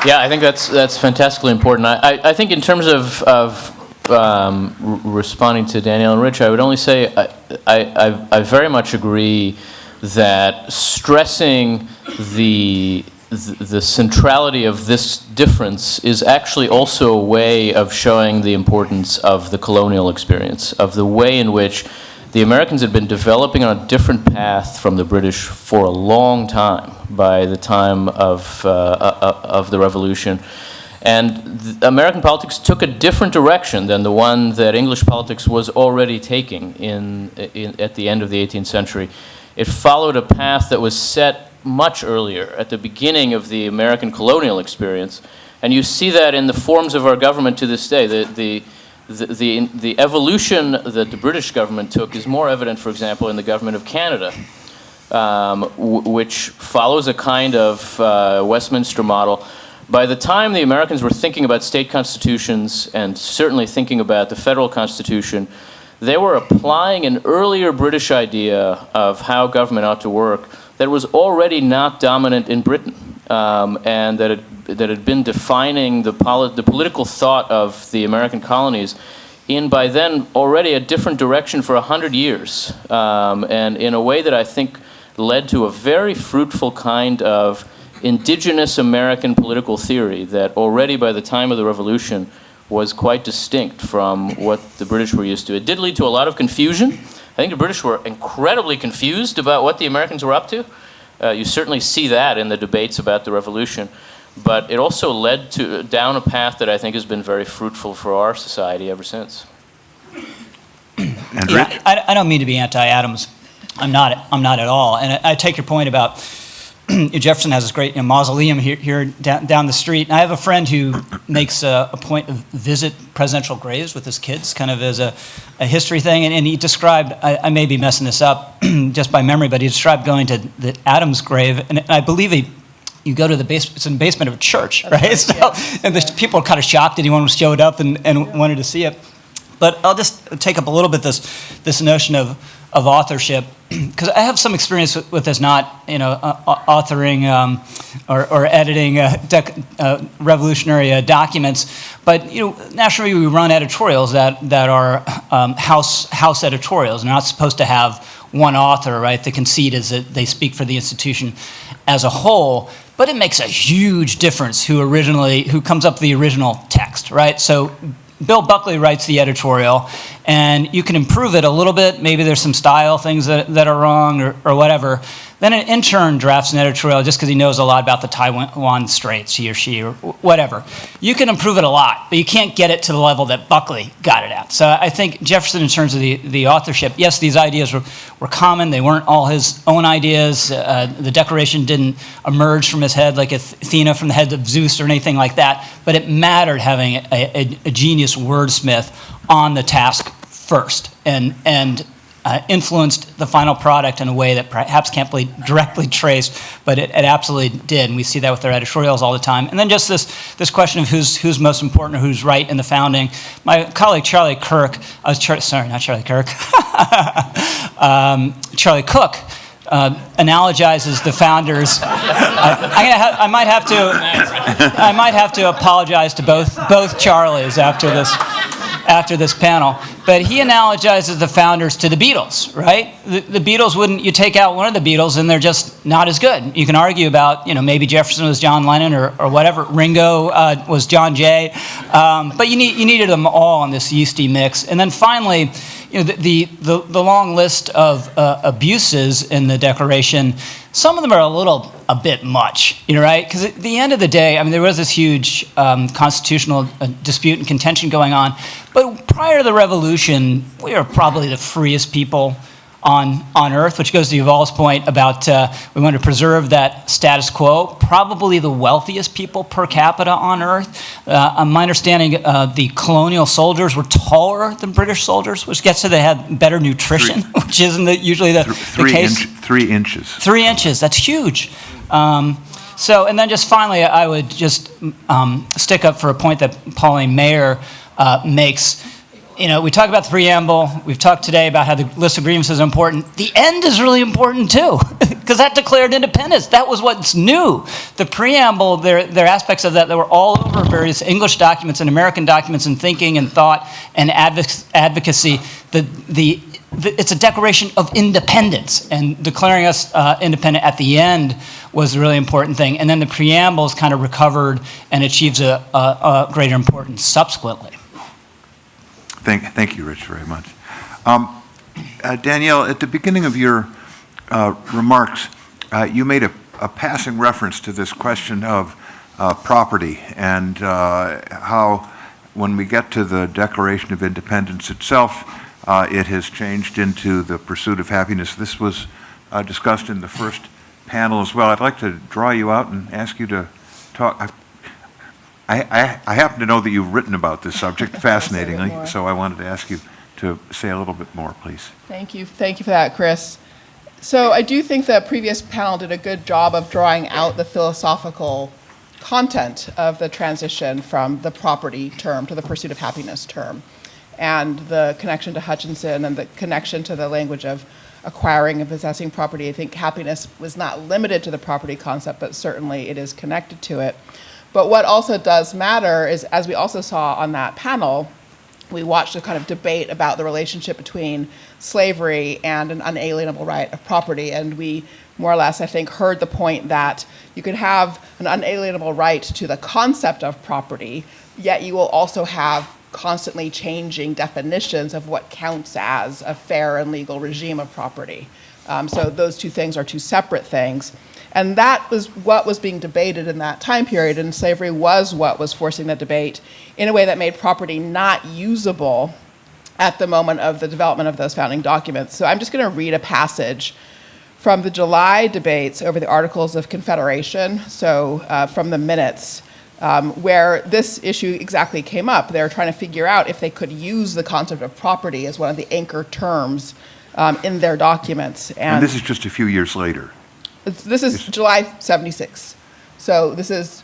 S4: Yeah, I think that's fantastically important. I think in terms of responding to Danielle and Rich, I would only say I very much agree that stressing the centrality of this difference is actually also a way of showing the importance of the colonial experience, of the way in which the Americans had been developing on a different path from the British for a long time by the time of the Revolution. And American politics took a different direction than the one that English politics was already taking at the end of the 18th century. It followed a path that was set much earlier, at the beginning of the American colonial experience. And you see that in the forms of our government to this day. The evolution that the British government took is more evident, for example, in the government of Canada, which follows a kind of Westminster model. By the time the Americans were thinking about state constitutions and certainly thinking about the federal constitution, they were applying an earlier British idea of how government ought to work that was already not dominant in Britain, and that had been defining the political thought of the American colonies in, by then, already a different direction for 100 years, and in a way that I think led to a very fruitful kind of indigenous American political theory that already by the time of the Revolution was quite distinct from what the British were used to. It did lead to a lot of confusion. I think the British were incredibly confused about what the Americans were up to. You certainly see that in the debates about the Revolution. But it also led down a path that I think has been very fruitful for our society ever since.
S2: And
S5: Yeah,
S2: Rich?
S5: I don't mean to be anti-Adams. I'm not at all. And I take your point about Jefferson has this great mausoleum here down the street. And I have a friend who makes a point of visit presidential graves with his kids, kind of as a history thing. And he described, I may be messing this up just by memory, but he described going to the Adams grave. And I believe you go to the basement, it's in the basement of a church, right?
S3: Right,
S5: So,
S3: yes,
S5: and the people are kind of shocked that anyone showed up and wanted to see it. But I'll just take up a little bit this notion of authorship, because I have some experience with this, not authoring or editing revolutionary documents, but naturally we run editorials that are house editorials. They're not supposed to have one author, right? The conceit is that they speak for the institution as a whole, but it makes a huge difference who comes up with the original text, right? So Bill Buckley writes the editorial, and you can improve it a little bit. Maybe there's some style things that are wrong or whatever. Then an intern drafts an editorial just because he knows a lot about the Taiwan Straits, he or she, or whatever. You can improve it a lot, but you can't get it to the level that Buckley got it at. So I think Jefferson, in terms of the authorship, yes, these ideas were common. They weren't all his own ideas. The Declaration didn't emerge from his head like Athena from the head of Zeus or anything like that, but it mattered having a genius wordsmith on the task first, and influenced the final product in a way that perhaps can't be directly traced, but it absolutely did, and we see that with their editorials all the time. And then just this question of who's most important or who's right in the founding. My colleague Charlie Cook, analogizes the founders. I might have to apologize to both Charlies after this panel, but he analogizes the founders to the Beatles, right? The Beatles you take out one of the Beatles and they're just not as good. You can argue about, maybe Jefferson was John Lennon or whatever, Ringo was John Jay, but you needed them all in this yeasty mix. And then finally, the long list of abuses in the Declaration, some of them are a bit much, right? Because at the end of the day, there was this huge constitutional dispute and contention going on, but prior to the Revolution, we were probably the freest people on Earth, which goes to Yuval's point about we want to preserve that status quo. Probably the wealthiest people per capita on Earth. My understanding, the colonial soldiers were taller than British soldiers, which gets to they had better nutrition, which isn't usually the case.
S2: 3 inches.
S5: 3 inches, that's huge. And then just finally, I would just stick up for a point that Pauline Mayer makes. We talk about the preamble. We've talked today about how the list of grievances is important. The end is really important too, because that declared independence. That was what's new. The preamble, there are aspects of that were all over various English documents and American documents and thinking and thought and advocacy. It's a declaration of independence, and declaring us independent at the end was a really important thing. And then the preamble is kind of recovered and achieves a greater importance subsequently.
S2: Thank you, Rich, very much. Danielle, at the beginning of your remarks, you made a passing reference to this question of property and how, when we get to the Declaration of Independence itself, it has changed into the pursuit of happiness. This was discussed in the first panel as well. I'd like to draw you out and ask you to talk. I happen to know that you've written about this subject fascinatingly, so I wanted to ask you to say a little bit more, please.
S3: Thank you for that, Chris. So I do think the previous panel did a good job of drawing out the philosophical content of the transition from the property term to the pursuit of happiness term, and the connection to Hutchinson and the connection to the language of acquiring and possessing property. I think happiness was not limited to the property concept, but certainly it is connected to it. But what also does matter is, as we also saw on that panel, we watched a kind of debate about the relationship between slavery and an unalienable right of property. And we more or less, I think, heard the point that you could have an unalienable right to the concept of property, yet you will also have constantly changing definitions of what counts as a fair and legal regime of property. So those two things are two separate things. And that was what was being debated in that time period, and slavery was what was forcing the debate in a way that made property not usable at the moment of the development of those founding documents. So I'm just going to read a passage from the July debates over the Articles of Confederation, so from the minutes, where this issue exactly came up. They were trying to figure out if they could use the concept of property as one of the anchor terms in their documents.
S2: And this is just a few years later.
S3: This is July 76. So this is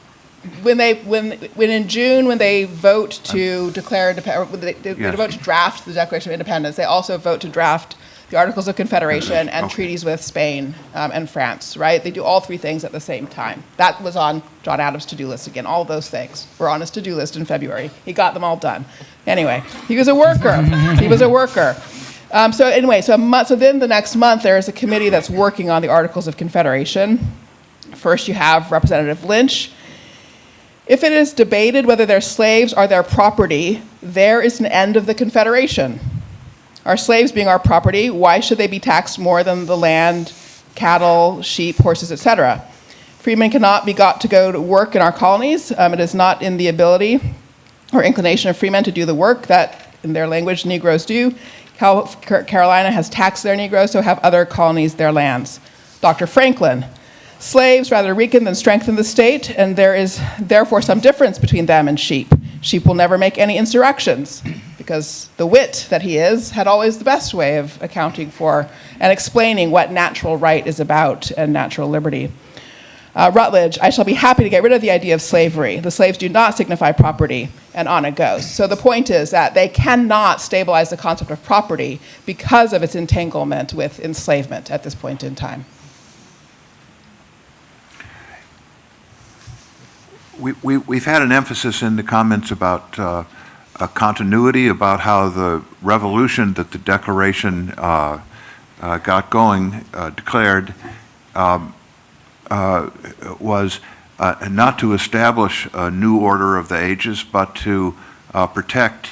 S3: when in June, when they vote to declare, they vote to draft the Declaration of Independence, they also vote to draft the Articles of Confederation and treaties with Spain and France, right? They do all three things at the same time. That was on John Adams' to-do list again. All those things were on his to-do list in February. He got them all done. Anyway, he was a worker. He was a worker. So then the next month, there is a committee that's working on the Articles of Confederation. First, you have Representative Lynch. If it is debated whether they're slaves or their property, there is an end of the Confederation. Our slaves being our property, why should they be taxed more than the land cattle, sheep, horses, etc. Freedmen cannot be got to go to work in our colonies. It is not in the ability or inclination of freemen to do the work that, in their language, Negroes do. Carolina has taxed their Negroes, so have other colonies their lands. Dr. Franklin, slaves rather weaken than strengthen the state, and there is therefore some difference between them and sheep. Sheep will never make any insurrections, because the wit that he is had always the best way of accounting for and explaining what natural right is about and natural liberty. Rutledge, I shall be happy to get rid of the idea of slavery. The slaves do not signify property, and on it goes. So the point is that they cannot stabilize the concept of property because of its entanglement with enslavement at this point in time.
S2: We've had an emphasis in the comments about a continuity, about how the revolution that the Declaration got going, declared, was not to establish a new order of the ages, but to protect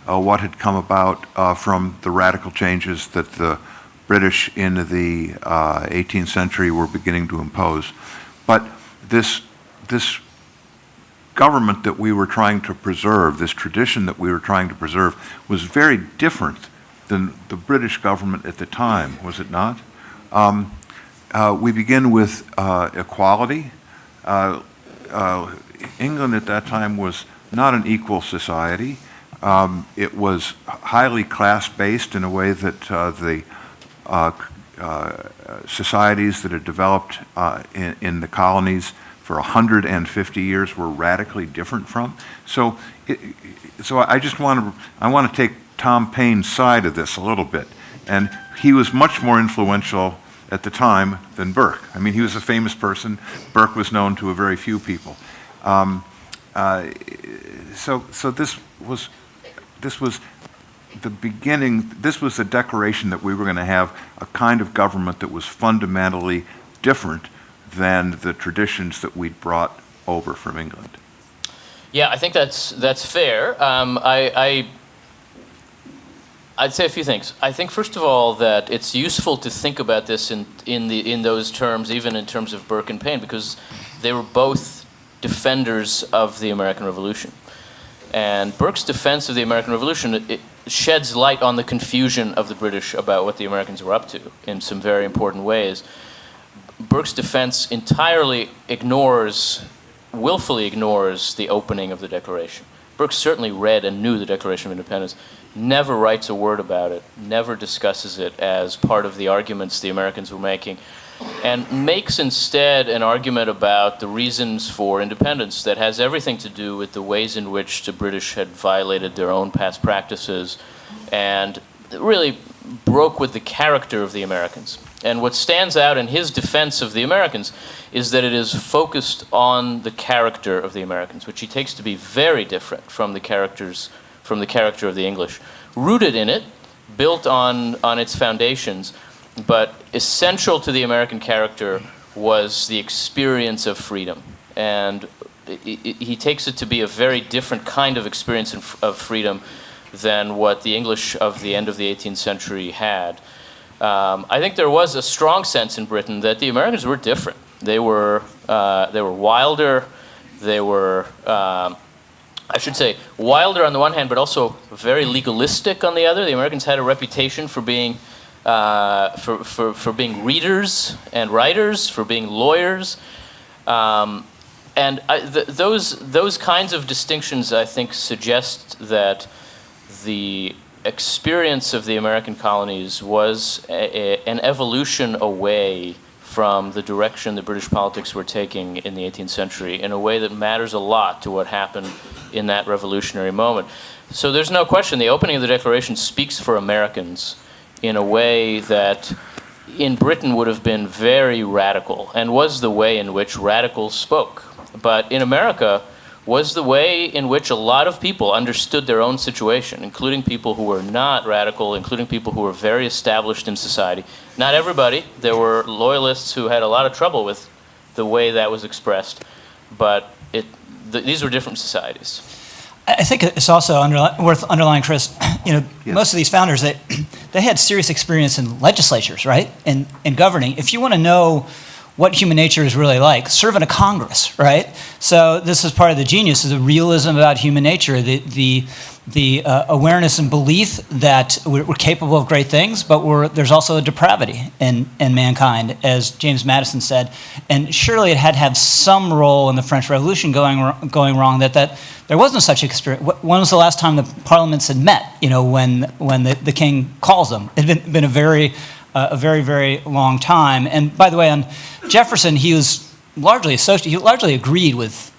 S2: what had come about from the radical changes that the British in the 18th century were beginning to impose. But this government that we were trying to preserve, this tradition that we were trying to preserve, was very different than the British government at the time, was it not? We begin with equality. England at that time was not an equal society. It was highly class-based in a way that the societies that had developed in the colonies for 150 years were radically different from. So I just want to take Tom Paine's side of this a little bit. And he was much more influential at the time than Burke. I mean, he was a famous person. Burke was known to a very few people. So this was the beginning. This was the declaration that we were going to have a kind of government that was fundamentally different than the traditions that we'd brought over from England.
S4: Yeah, I think that's fair. I'd say a few things. I think, first of all, that it's useful to think about this in those terms, even in terms of Burke and Paine, because they were both defenders of the American Revolution. And Burke's defense of the American Revolution, it sheds light on the confusion of the British about what the Americans were up to in some very important ways. Burke's defense entirely willfully ignores the opening of the Declaration. Burke certainly read and knew the Declaration of Independence, never writes a word about it, never discusses it as part of the arguments the Americans were making, and makes instead an argument about the reasons for independence that has everything to do with the ways in which the British had violated their own past practices and really broke with the character of the Americans. And what stands out in his defense of the Americans is that it is focused on the character of the Americans, which he takes to be very different from the character of the English. Rooted in it, built on its foundations, but essential to the American character was the experience of freedom. And he takes it to be a very different kind of experience of freedom than what the English of the end of the 18th century had. I think there was a strong sense in Britain that the Americans were different. They were wilder. They were, I should say, wilder on the one hand, but also very legalistic on the other. The Americans had a reputation for being for being readers and writers, for being lawyers, and those kinds of distinctions, I think, suggest that the experience of the American colonies was an evolution away from the direction the British politics were taking in the 18th century in a way that matters a lot to what happened in that revolutionary moment. So there's no question the opening of the Declaration speaks for Americans in a way that in Britain would have been very radical and was the way in which radicals spoke. But in America was the way in which a lot of people understood their own situation, including people who were not radical, including people who were very established in society. Not everybody. There were loyalists who had a lot of trouble with the way that was expressed, but these were different societies.
S5: I think it's also worth underlining, Chris,
S2: Yes.
S5: most of these founders, they had serious experience in legislatures, right? In governing. If you want to know what human nature is really like, serve in a Congress, right? So this is part of the genius, is the realism about human nature, the awareness and belief that we're capable of great things, but there's also a depravity in mankind, as James Madison said. And surely it had to have some role in the French Revolution going wrong, that there wasn't such experience. When was the last time the parliaments had met, when the king calls them? It had been a very, very long time. And by the way, on Jefferson, he largely agreed with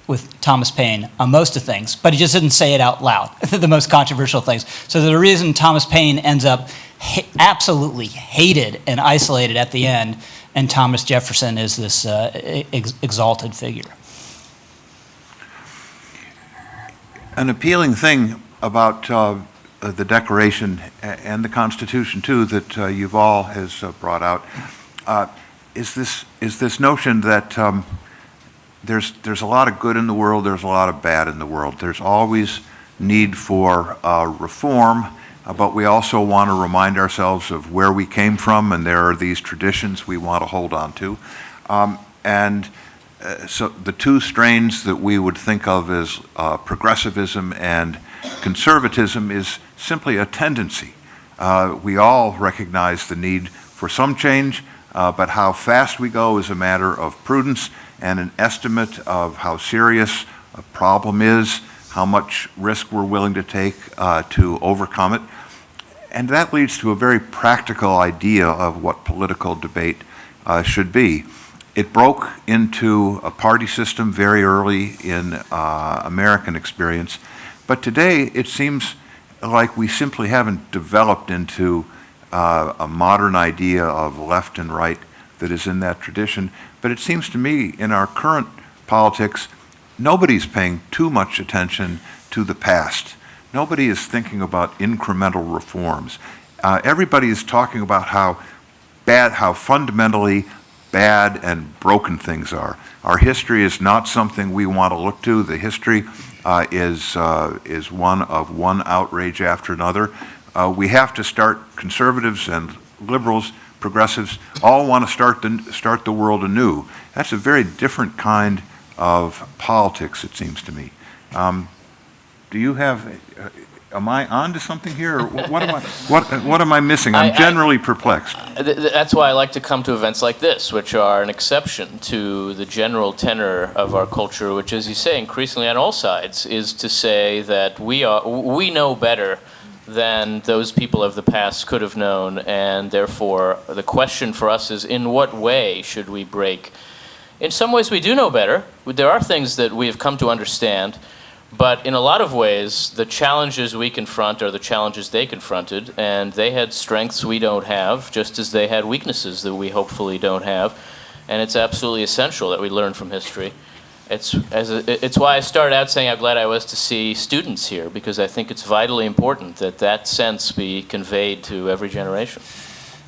S5: Thomas Paine on most of things, but he just didn't say it out loud, the most controversial things. So the reason Thomas Paine ends up absolutely hated and isolated at the end, and Thomas Jefferson is this exalted figure.
S2: An appealing thing about the Declaration and the Constitution, too, that Yuval has brought out, is this notion that there's a lot of good in the world, there's a lot of bad in the world. There's always need for reform, but we also want to remind ourselves of where we came from, and there are these traditions we want to hold on to. So the two strains that we would think of as progressivism and conservatism is simply a tendency. We all recognize the need for some change, but how fast we go is a matter of prudence and an estimate of how serious a problem is, how much risk we're willing to take to overcome it. And that leads to a very practical idea of what political debate should be. It broke into a party system very early in American experience, but today it seems like we simply haven't developed into a modern idea of left and right that is in that tradition. But it seems to me in our current politics, nobody's paying too much attention to the past. Nobody is thinking about incremental reforms. Everybody is talking about how fundamentally bad and broken things are. Our history is not something we want to look to. The history is one of one outrage after another. We have to start, conservatives and liberals, progressives, all want to start the world anew. That's a very different kind of politics, it seems to me. Do you have? Am I on to something here, or what am I missing? I'm generally perplexed.
S4: That's why I like to come to events like this, which are an exception to the general tenor of our culture, which, as you say, increasingly on all sides, is to say that we know better than those people of the past could have known, and therefore the question for us is, in what way should we break? In some ways we do know better. There are things that we have come to understand, but in a lot of ways the challenges we confront are the challenges they confronted, and they had strengths we don't have, just as they had weaknesses that we hopefully don't have, and it's absolutely essential that we learn from history. It's why I started out saying how glad I was to see students here, because I think it's vitally important that that sense be conveyed to every generation.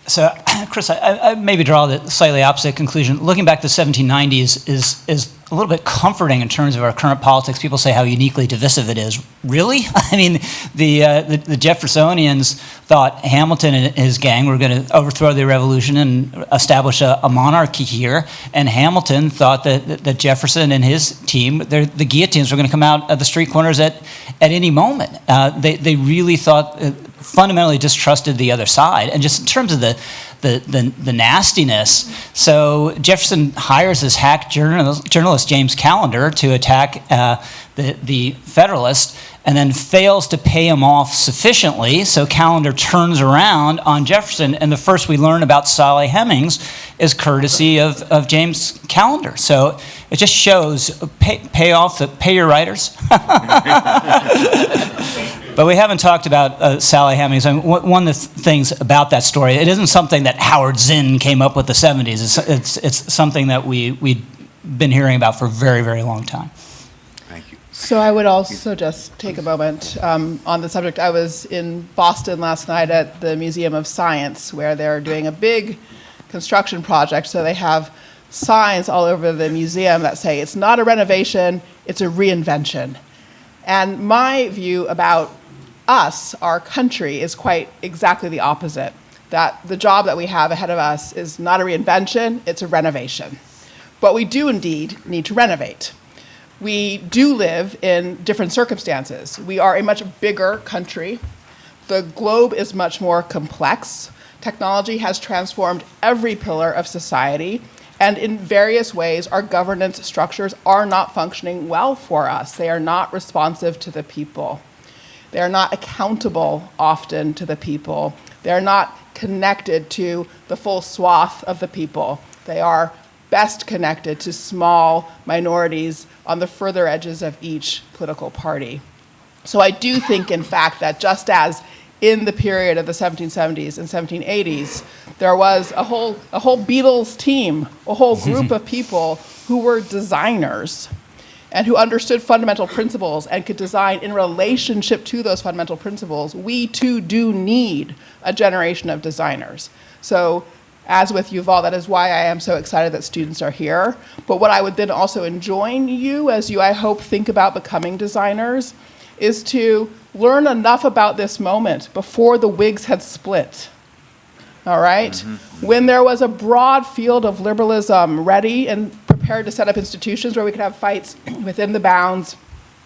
S5: So, Chris, I maybe draw the slightly opposite conclusion. Looking back to the 1790s is a little bit comforting in terms of our current politics. People say how uniquely divisive it is. Really? I mean, the Jeffersonians thought Hamilton and his gang were going to overthrow the revolution and establish a monarchy here, and Hamilton thought that Jefferson and his team, the guillotines were going to come out at the street corners at any moment. They really thought, fundamentally distrusted the other side, and just in terms of the nastiness. So Jefferson hires this hack journalist James Callender to attack the Federalists, and then fails to pay him off sufficiently. So Callender turns around on Jefferson, and the first we learn about Sally Hemings is courtesy of James Callender. So it just shows pay your writers. But we haven't talked about Sally Hemings. I mean, one of the things about that story, it isn't something that Howard Zinn came up with the 70s. It's something that we'd been hearing about for a very, very long time.
S2: Thank you.
S3: So I would also just take a moment on the subject. I was in Boston last night at the Museum of Science, where they're doing a big construction project. So they have signs all over the museum that say it's not a renovation, it's a reinvention. And my view about us, our country, is quite exactly the opposite. That the job that we have ahead of us is not a reinvention, it's a renovation. But we do indeed need to renovate. We do live in different circumstances. We are a much bigger country. The globe is much more complex. Technology has transformed every pillar of society, and in various ways, our governance structures are not functioning well for us. They are not responsive to the people. They are not accountable often to the people. They are not connected to the full swath of the people. They are best connected to small minorities on the further edges of each political party. So I do think, in fact, that just as in the period of the 1770s and 1780s, there was a whole Beatles team, a whole group of people who were designers and who understood fundamental principles and could design in relationship to those fundamental principles, we too do need a generation of designers. So as with Yuval, that is why I am so excited that students are here. But what I would then also enjoin you, as you, I hope, think about becoming designers, is to learn enough about this moment before the Whigs had split. All right? When there was a broad field of liberalism ready and prepared to set up institutions where we could have fights within the bounds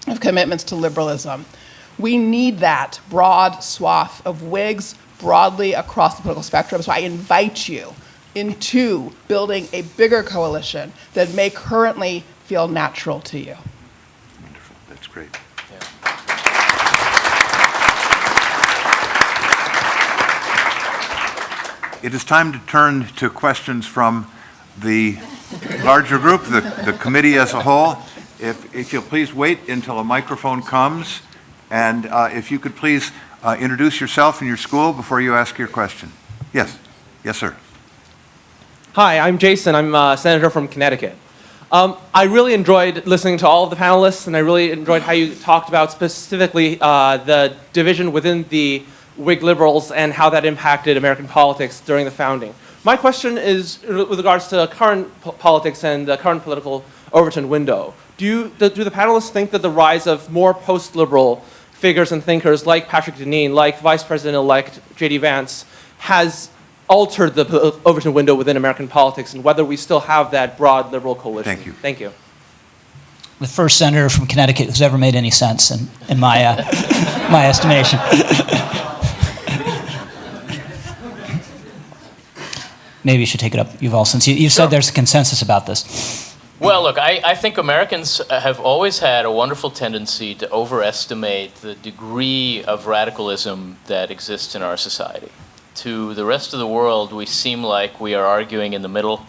S3: of commitments to liberalism. We need that broad swath of Whigs broadly across the political spectrum. So I invite you into building a bigger coalition that may currently feel natural to you.
S2: Wonderful. That's great. It is time to turn to questions from the larger group, the committee as a whole. If you'll please wait until a microphone comes, and if you could please introduce yourself and your school before you ask your question. Yes. Yes, sir.
S6: Hi, I'm Jason. I'm a senator from Connecticut. I really enjoyed listening to all of the panelists, and I really enjoyed how you talked about specifically the division within the Whig liberals and how that impacted American politics during the founding. My question is with regards to current politics and the current political Overton window. Do the panelists think that the rise of more post-liberal figures and thinkers like Patrick Deneen, like Vice President-elect J.D. Vance, has altered the Overton window within American politics, and whether we still have that broad liberal coalition?
S2: Thank you.
S6: Thank you.
S5: The first senator from Connecticut who's ever made any sense in my, my estimation. Maybe you should take it up, Yuval, since you said there's a consensus about this.
S4: Well, look, I think Americans have always had a wonderful tendency to overestimate the degree of radicalism that exists in our society. To the rest of the world, we seem like we are arguing in the middle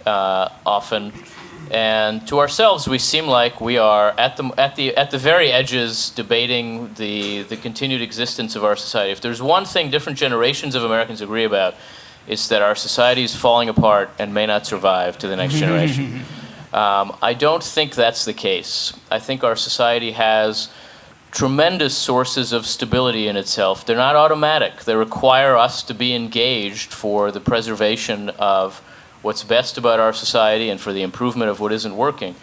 S4: often, and to ourselves, we seem like we are at the very edges, debating the continued existence of our society. If there's one thing different generations of Americans agree about, it's that our society is falling apart and may not survive to the next generation. I don't think that's the case. I think our society has tremendous sources of stability in itself. They're not automatic. They require us to be engaged for the preservation of what's best about our society and for the improvement of what isn't working.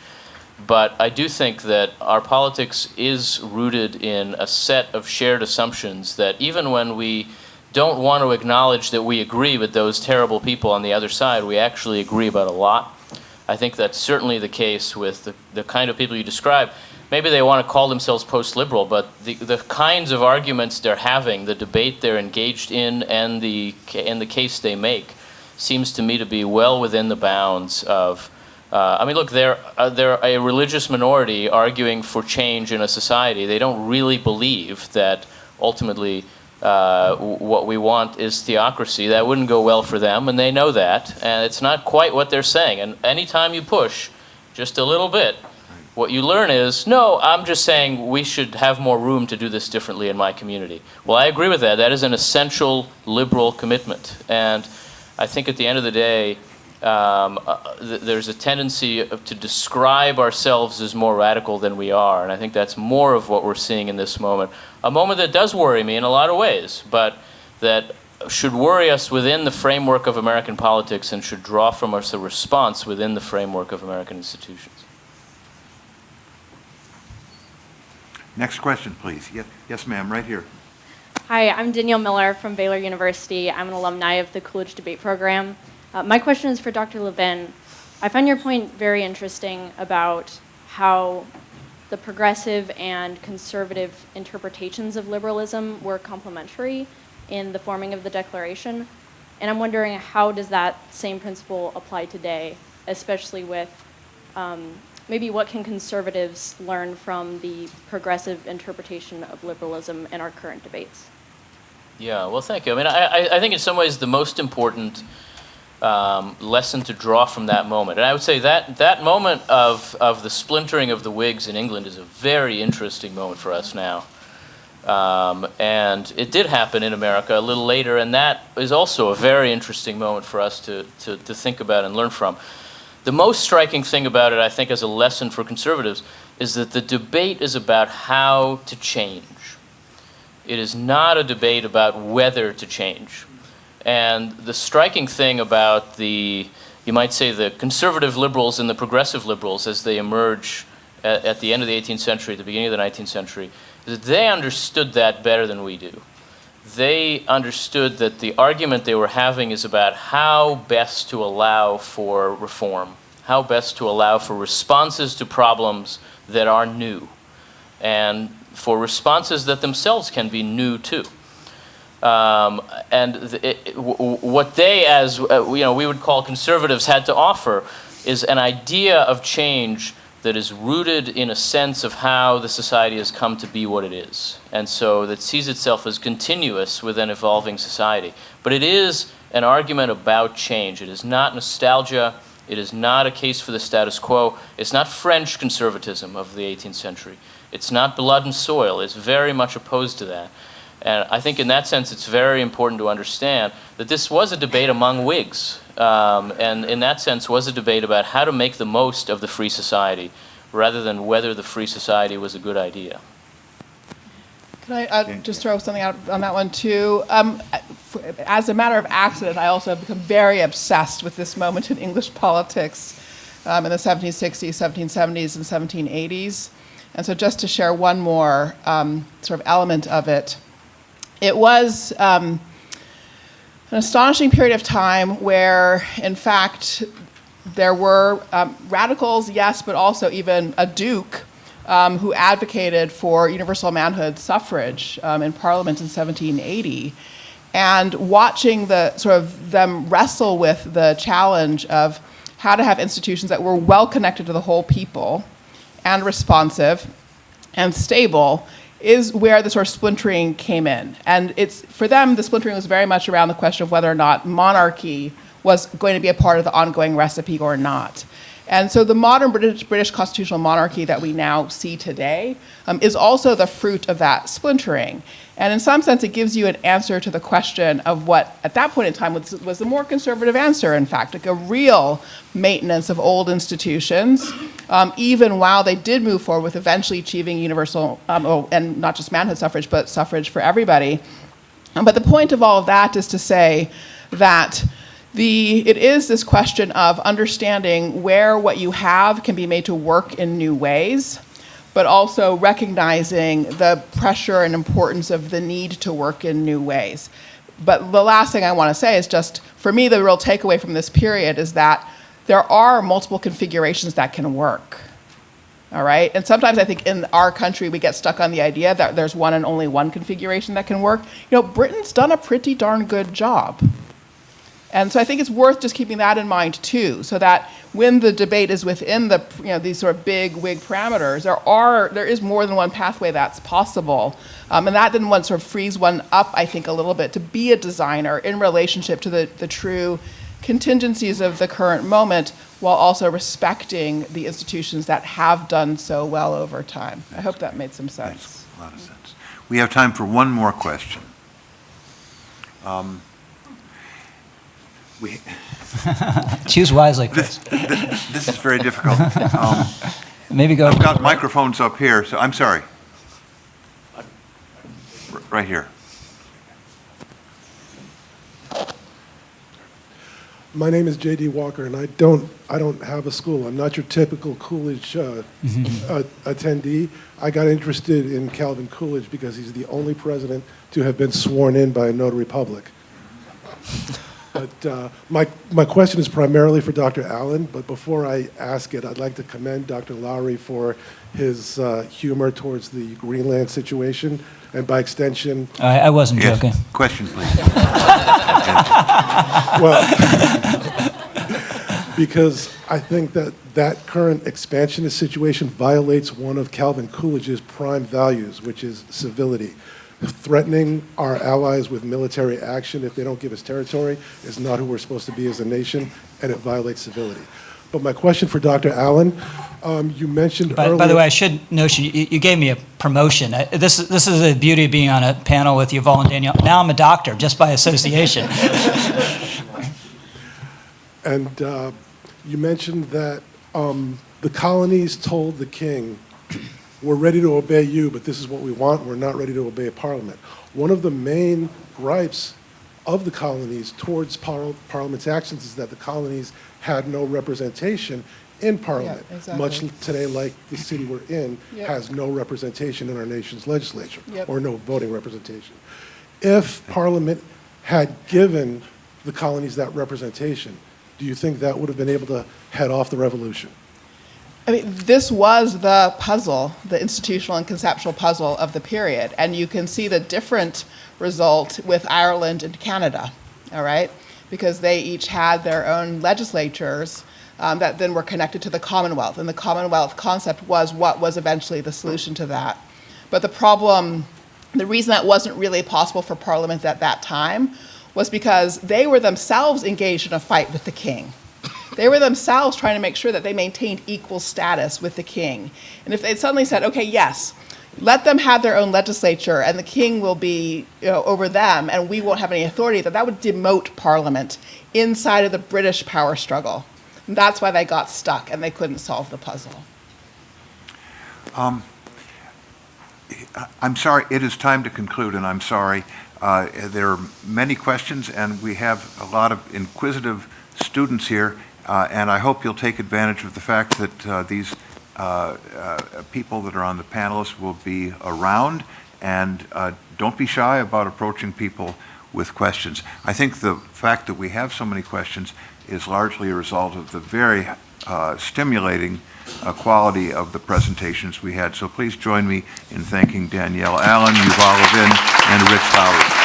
S4: But I do think that our politics is rooted in a set of shared assumptions that even when we don't want to acknowledge that we agree with those terrible people on the other side, we actually agree about a lot. I think that's certainly the case with the kind of people you describe. Maybe they want to call themselves post-liberal, but the kinds of arguments they're having, the debate they're engaged in, and the case they make seems to me to be well within the bounds of, I mean, look, they're a religious minority arguing for change in a society. They don't really believe that ultimately what we want is theocracy. That wouldn't go well for them, and they know that. And it's not quite what they're saying. And anytime you push just a little bit, what you learn is, no, I'm just saying we should have more room to do this differently in my community. Well, I agree with that. That is an essential liberal commitment. And I think at the end of the day, there's a tendency to describe ourselves as more radical than we are, and I think that's more of what we're seeing in this moment. A moment that does worry me in a lot of ways, but that should worry us within the framework of American politics and should draw from us a response within the framework of American institutions.
S2: Next question, please. Yes, ma'am, right here.
S7: Hi, I'm Danielle Miller from Baylor University. I'm an alumni of the Coolidge Debate Program. My question is for Dr. Levin. I find your point very interesting about how the progressive and conservative interpretations of liberalism were complementary in the forming of the Declaration. And I'm wondering, how does that same principle apply today, especially with maybe what can conservatives learn from the progressive interpretation of liberalism in our current debates?
S4: Yeah, well, thank you. I mean, I think in some ways the most important lesson to draw from that moment, and I would say that moment of the splintering of the Whigs in England is a very interesting moment for us now. And it did happen in America a little later, and that is also a very interesting moment for us to think about and learn from. The most striking thing about it, I think, as a lesson for conservatives, is that the debate is about how to change. It is not a debate about whether to change. And the striking thing about you might say, the conservative liberals and the progressive liberals as they emerge at the end of the 18th century, at the beginning of the 19th century, is that they understood that better than we do. They understood that the argument they were having is about how best to allow for reform, how best to allow for responses to problems that are new, and for responses that themselves can be new too. What they, as we would call conservatives, had to offer is an idea of change that is rooted in a sense of how the society has come to be what it is, and so that sees itself as continuous with an evolving society. But it is an argument about change. It is not nostalgia. It is not a case for the status quo. It's not French conservatism of the 18th century. It's not blood and soil. It's very much opposed to that. And I think in that sense it's very important to understand that this was a debate among Whigs, and in that sense was a debate about how to make the most of the free society rather than whether the free society was a good idea.
S3: Can I just throw something out on that one too? As a matter of accident, I also have become very obsessed with this moment in English politics in the 1760s, 1770s, and 1780s. And so just to share one more sort of element of it, it was an astonishing period of time where, in fact, there were radicals, yes, but also even a duke who advocated for universal manhood suffrage in Parliament in 1780. And watching them wrestle with the challenge of how to have institutions that were well connected to the whole people and responsive and stable is where the sort of splintering came in. And for them, the splintering was very much around the question of whether or not monarchy was going to be a part of the ongoing recipe or not. And so the modern British constitutional monarchy that we now see today is also the fruit of that splintering. And in some sense, it gives you an answer to the question of what, at that point in time, was the more conservative answer, in fact, like a real maintenance of old institutions, even while they did move forward with eventually achieving universal, and not just manhood suffrage, but suffrage for everybody. But the point of all of that is to say that it is this question of understanding where what you have can be made to work in new ways, but also recognizing the pressure and importance of the need to work in new ways. But the last thing I want to say is just, for me, the real takeaway from this period is that there are multiple configurations that can work. All right? And sometimes I think in our country we get stuck on the idea that there's one and only one configuration that can work. Britain's done a pretty darn good job. And so I think it's worth just keeping that in mind too, so that when the debate is within these sort of big Whig parameters, there is more than one pathway that's possible, and that then sort of frees one up, I think, a little bit to be a designer in relationship to the true contingencies of the current moment, while also respecting the institutions that have done so well over time. I hope that made some sense.
S2: Makes a lot of sense. We have time for one more question.
S5: Choose wisely, Chris.
S2: This is very difficult.
S5: Maybe go.
S2: I've got microphones up here, so I'm sorry. Right here.
S8: My name is J.D. Walker, and I don't have a school. I'm not your typical Coolidge attendee. I got interested in Calvin Coolidge because he's the only president to have been sworn in by a notary public. But my question is primarily for Dr. Allen, but before I ask it, I'd like to commend Dr. Lowry for his humor towards the Greenland situation, and by extension...
S5: I wasn't
S2: Yes.
S5: joking.
S2: Question, please.
S8: Well, because I think that current expansionist situation violates one of Calvin Coolidge's prime values, which is civility. Threatening our allies with military action if they don't give us territory is not who we're supposed to be as a nation, and it violates civility. But my question for Dr. Allen, you mentioned earlier...
S5: By the way, I should notion, you gave me a promotion. This is the beauty of being on a panel with Yuval and Danielle. Now I'm a doctor, just by association.
S8: And you mentioned that the colonies told the king, we're ready to obey you, but this is what we want. We're not ready to obey Parliament. One of the main gripes of the colonies towards Parliament's actions is that the colonies had no representation in Parliament.
S3: Yeah, exactly.
S8: Much today, like the city we're in,
S3: Yep.
S8: has no representation in our nation's legislature,
S3: Yep.
S8: or no voting representation. If Parliament had given the colonies that representation, do you think that would have been able to head off the revolution?
S3: I mean, this was the puzzle, the institutional and conceptual puzzle of the period. And you can see the different result with Ireland and Canada, all right? Because they each had their own legislatures that then were connected to the Commonwealth. And the Commonwealth concept was what was eventually the solution to that. But the problem, the reason that wasn't really possible for Parliament at that time was because they were themselves engaged in a fight with the king. They were themselves trying to make sure that they maintained equal status with the king. And if they suddenly said, okay, yes, let them have their own legislature and the king will be over them and we won't have any authority, that would demote Parliament inside of the British power struggle. And that's why they got stuck and they couldn't solve the puzzle.
S2: I'm sorry, it is time to conclude, and I'm sorry. There are many questions, and we have a lot of inquisitive students here, and I hope you'll take advantage of the fact that these people that are on the panelists will be around, and don't be shy about approaching people with questions. I think the fact that we have so many questions is largely a result of the very stimulating quality of the presentations we had. So please join me in thanking Danielle Allen, Yuval Levin, and Rich Lowry.